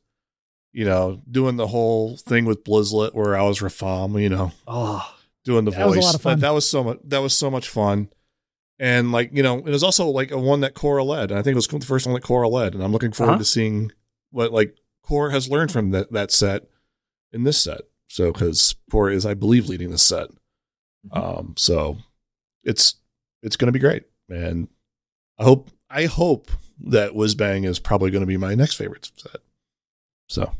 you know, doing the whole thing with Blizzlet where I was Rafam, you know, doing the voice. Was a lot of fun. That was so much fun. And like, you know, it was also like a one that Cora led. And I think it was the first one that Cora led. And I'm looking forward to seeing what like Cora has learned from that set in this set. So, because Cora is, I believe, leading this set. So it's going to be great. And I hope that Whizbang is probably going to be my next favorite set. So,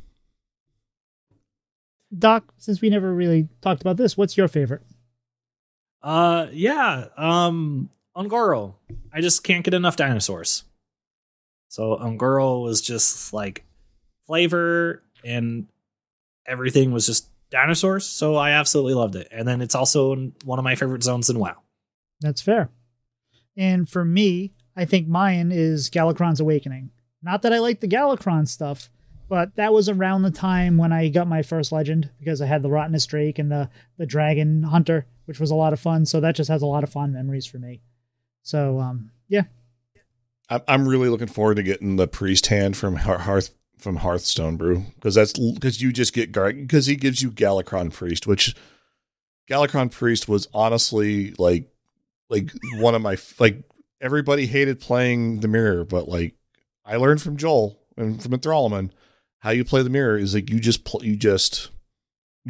Doc, since we never really talked about this, what's your favorite? Ungoro. I just can't get enough dinosaurs. So Ungoro was just like flavor and everything was just dinosaurs. So I absolutely loved it. And then it's also one of my favorite zones in WoW. That's fair. And for me, I think mine is Galakrond's Awakening. Not that I like the Galakron stuff, but that was around the time when I got my first legend because I had the Rottenest Drake and the Dragon Hunter, which was a lot of fun. So that just has a lot of fond memories for me. So, yeah. I'm really looking forward to getting the Priest hand from Hearthstone Brew because you just get because he gives you Galakron Priest, which Galakron Priest was honestly like one of my like everybody hated playing the mirror, but like I learned from Joel and from Enthrallman how you play the mirror is like you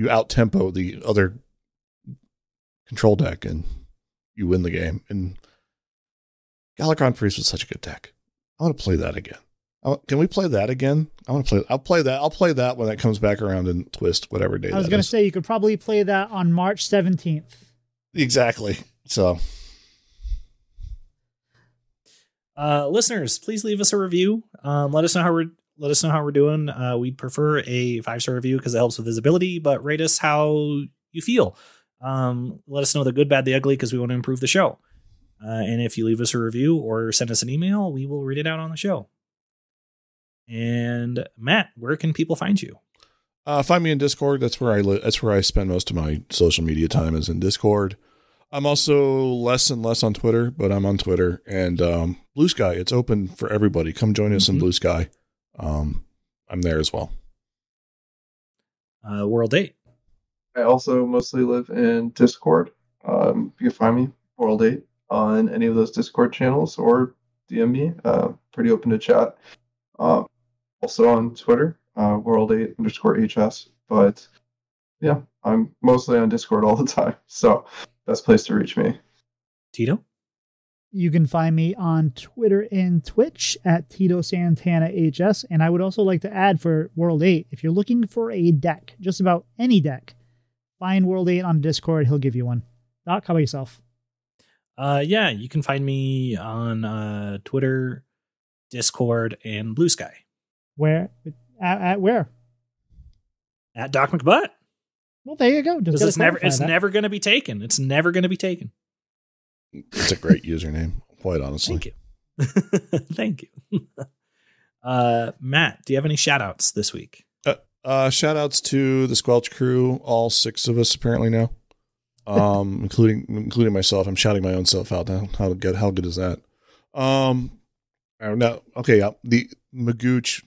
out tempo the other control deck and you win the game. And Galakron Priest was such a good deck. I want to play that again. Can we play that again? I'll play that when that comes back around in Twist, whatever day. I was going to say you could probably play that on March 17th. Exactly. So, listeners, please leave us a review. Let us know how we're doing. We'd prefer a 5-star review because it helps with visibility, but rate us how you feel. Let us know the good, bad, the ugly, because we want to improve the show. And if you leave us a review or send us an email, we will read it out on the show. And Matt, where can people find you? Find me in Discord. That's where I live. That's where I spend most of my social media time is in Discord. I'm also less and less on Twitter, but I'm on Twitter and Blue Sky. It's open for everybody. Come join us in Blue Sky. I'm there as well. WorldEight. I also mostly live in Discord. You can find me, WorldEight, on any of those Discord channels or DM me. Pretty open to chat. Also on Twitter, WorldEight_HS. But yeah, I'm mostly on Discord all the time. So best place to reach me. Tito? You can find me on Twitter and Twitch at Tito Santana HS. And I would also like to add for WorldEight, if you're looking for a deck, just about any deck, find WorldEight on Discord. He'll give you one. Doc, how about yourself? Yeah, you can find me on Twitter, Discord, and Blue Sky. Where? At where? At Doc McButt. Well, there you go. Because it's never going to be taken. It's never going to be taken. It's a great username, quite honestly. Thank you. Thank you. Matt, do you have any shout outs this week? Shout outs to the Squelch crew, all 6 of us apparently now. Including myself. I'm shouting my own self out now. How good is that? No, okay, the Magooch,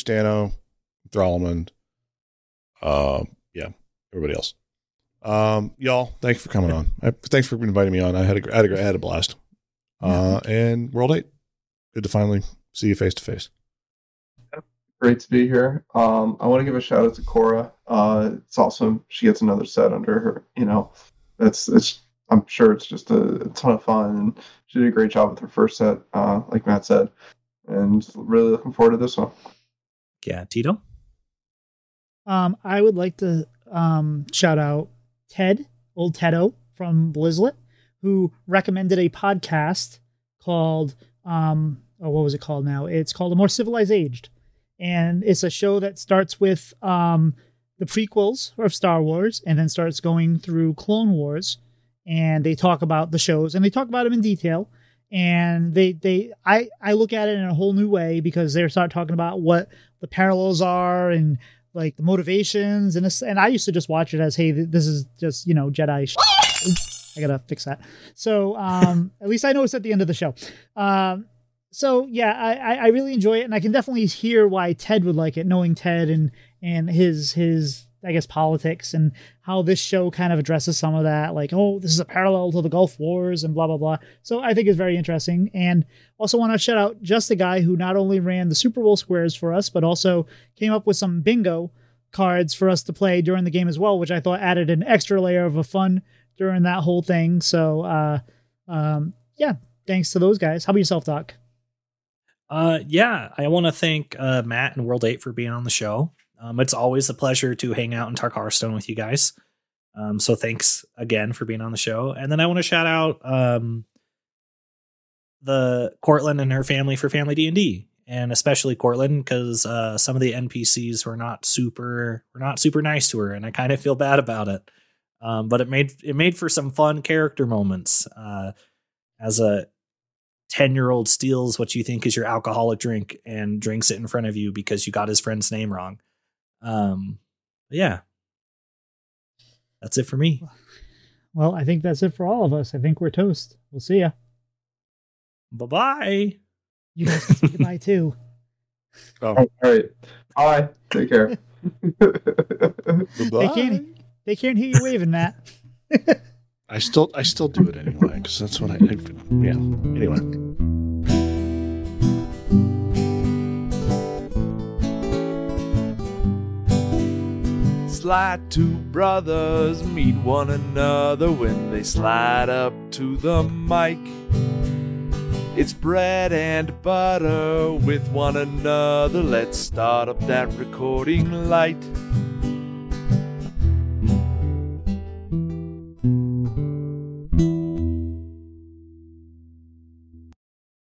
Dano, Thrallman, everybody else. Y'all, thanks for coming on. Thanks for inviting me on. I had a blast. And WorldEight, good to finally see you face to face. Great to be here. I want to give a shout out to Cora. It's awesome. She gets another set under her. You know, I'm I'm sure it's just a ton of fun. And she did a great job with her first set, like Matt said, and really looking forward to this one. Yeah, Tito. I would like to shout out Ted, old Tedo from Blizzlet, who recommended a podcast called what was it called now? It's called A More Civilized Aged. And it's a show that starts with the prequels of Star Wars and then starts going through Clone Wars. And they talk about the shows and they talk about them in detail. And I look at it in a whole new way because they start talking about what the parallels are and like the motivations. And I used to just watch it as, hey, this is just, Jedi. I gotta fix that. So at least I know it's at the end of the show. So yeah, I really enjoy it, and I can definitely hear why Ted would like it, knowing Ted and his I guess politics and how this show kind of addresses some of that, like, oh, this is a parallel to the Gulf Wars and blah blah blah. So I think it's very interesting, and also want to shout out just the guy who not only ran the Super Bowl squares for us, but also came up with some bingo cards for us to play during the game as well, which I thought added an extra layer of a fun during that whole thing. So yeah, thanks to those guys. How about yourself, Doc? Yeah, I want to thank Matt and WorldEight for being on the show. It's always a pleasure to hang out in Tarkarstone with you guys. So thanks again for being on the show. And then I want to shout out the Cortland and her family for Family D&D, and especially Cortland because some of the NPCs were not super nice to her, and I kind of feel bad about it. But it made for some fun character moments. As a 10-year-old steals what you think is your alcoholic drink and drinks it in front of you because you got his friend's name wrong. Yeah, that's it for me. Well, I think that's it for all of us. I think we're toast. We'll see ya. Bye-bye. You guys can say goodbye too. Oh. All right. Bye. Take care. They can't hear you waving, Matt. I still do it anyway because that's what yeah. Anyway. Slide two brothers meet one another when they slide up to the mic. It's bread and butter with one another. Let's start up that recording light.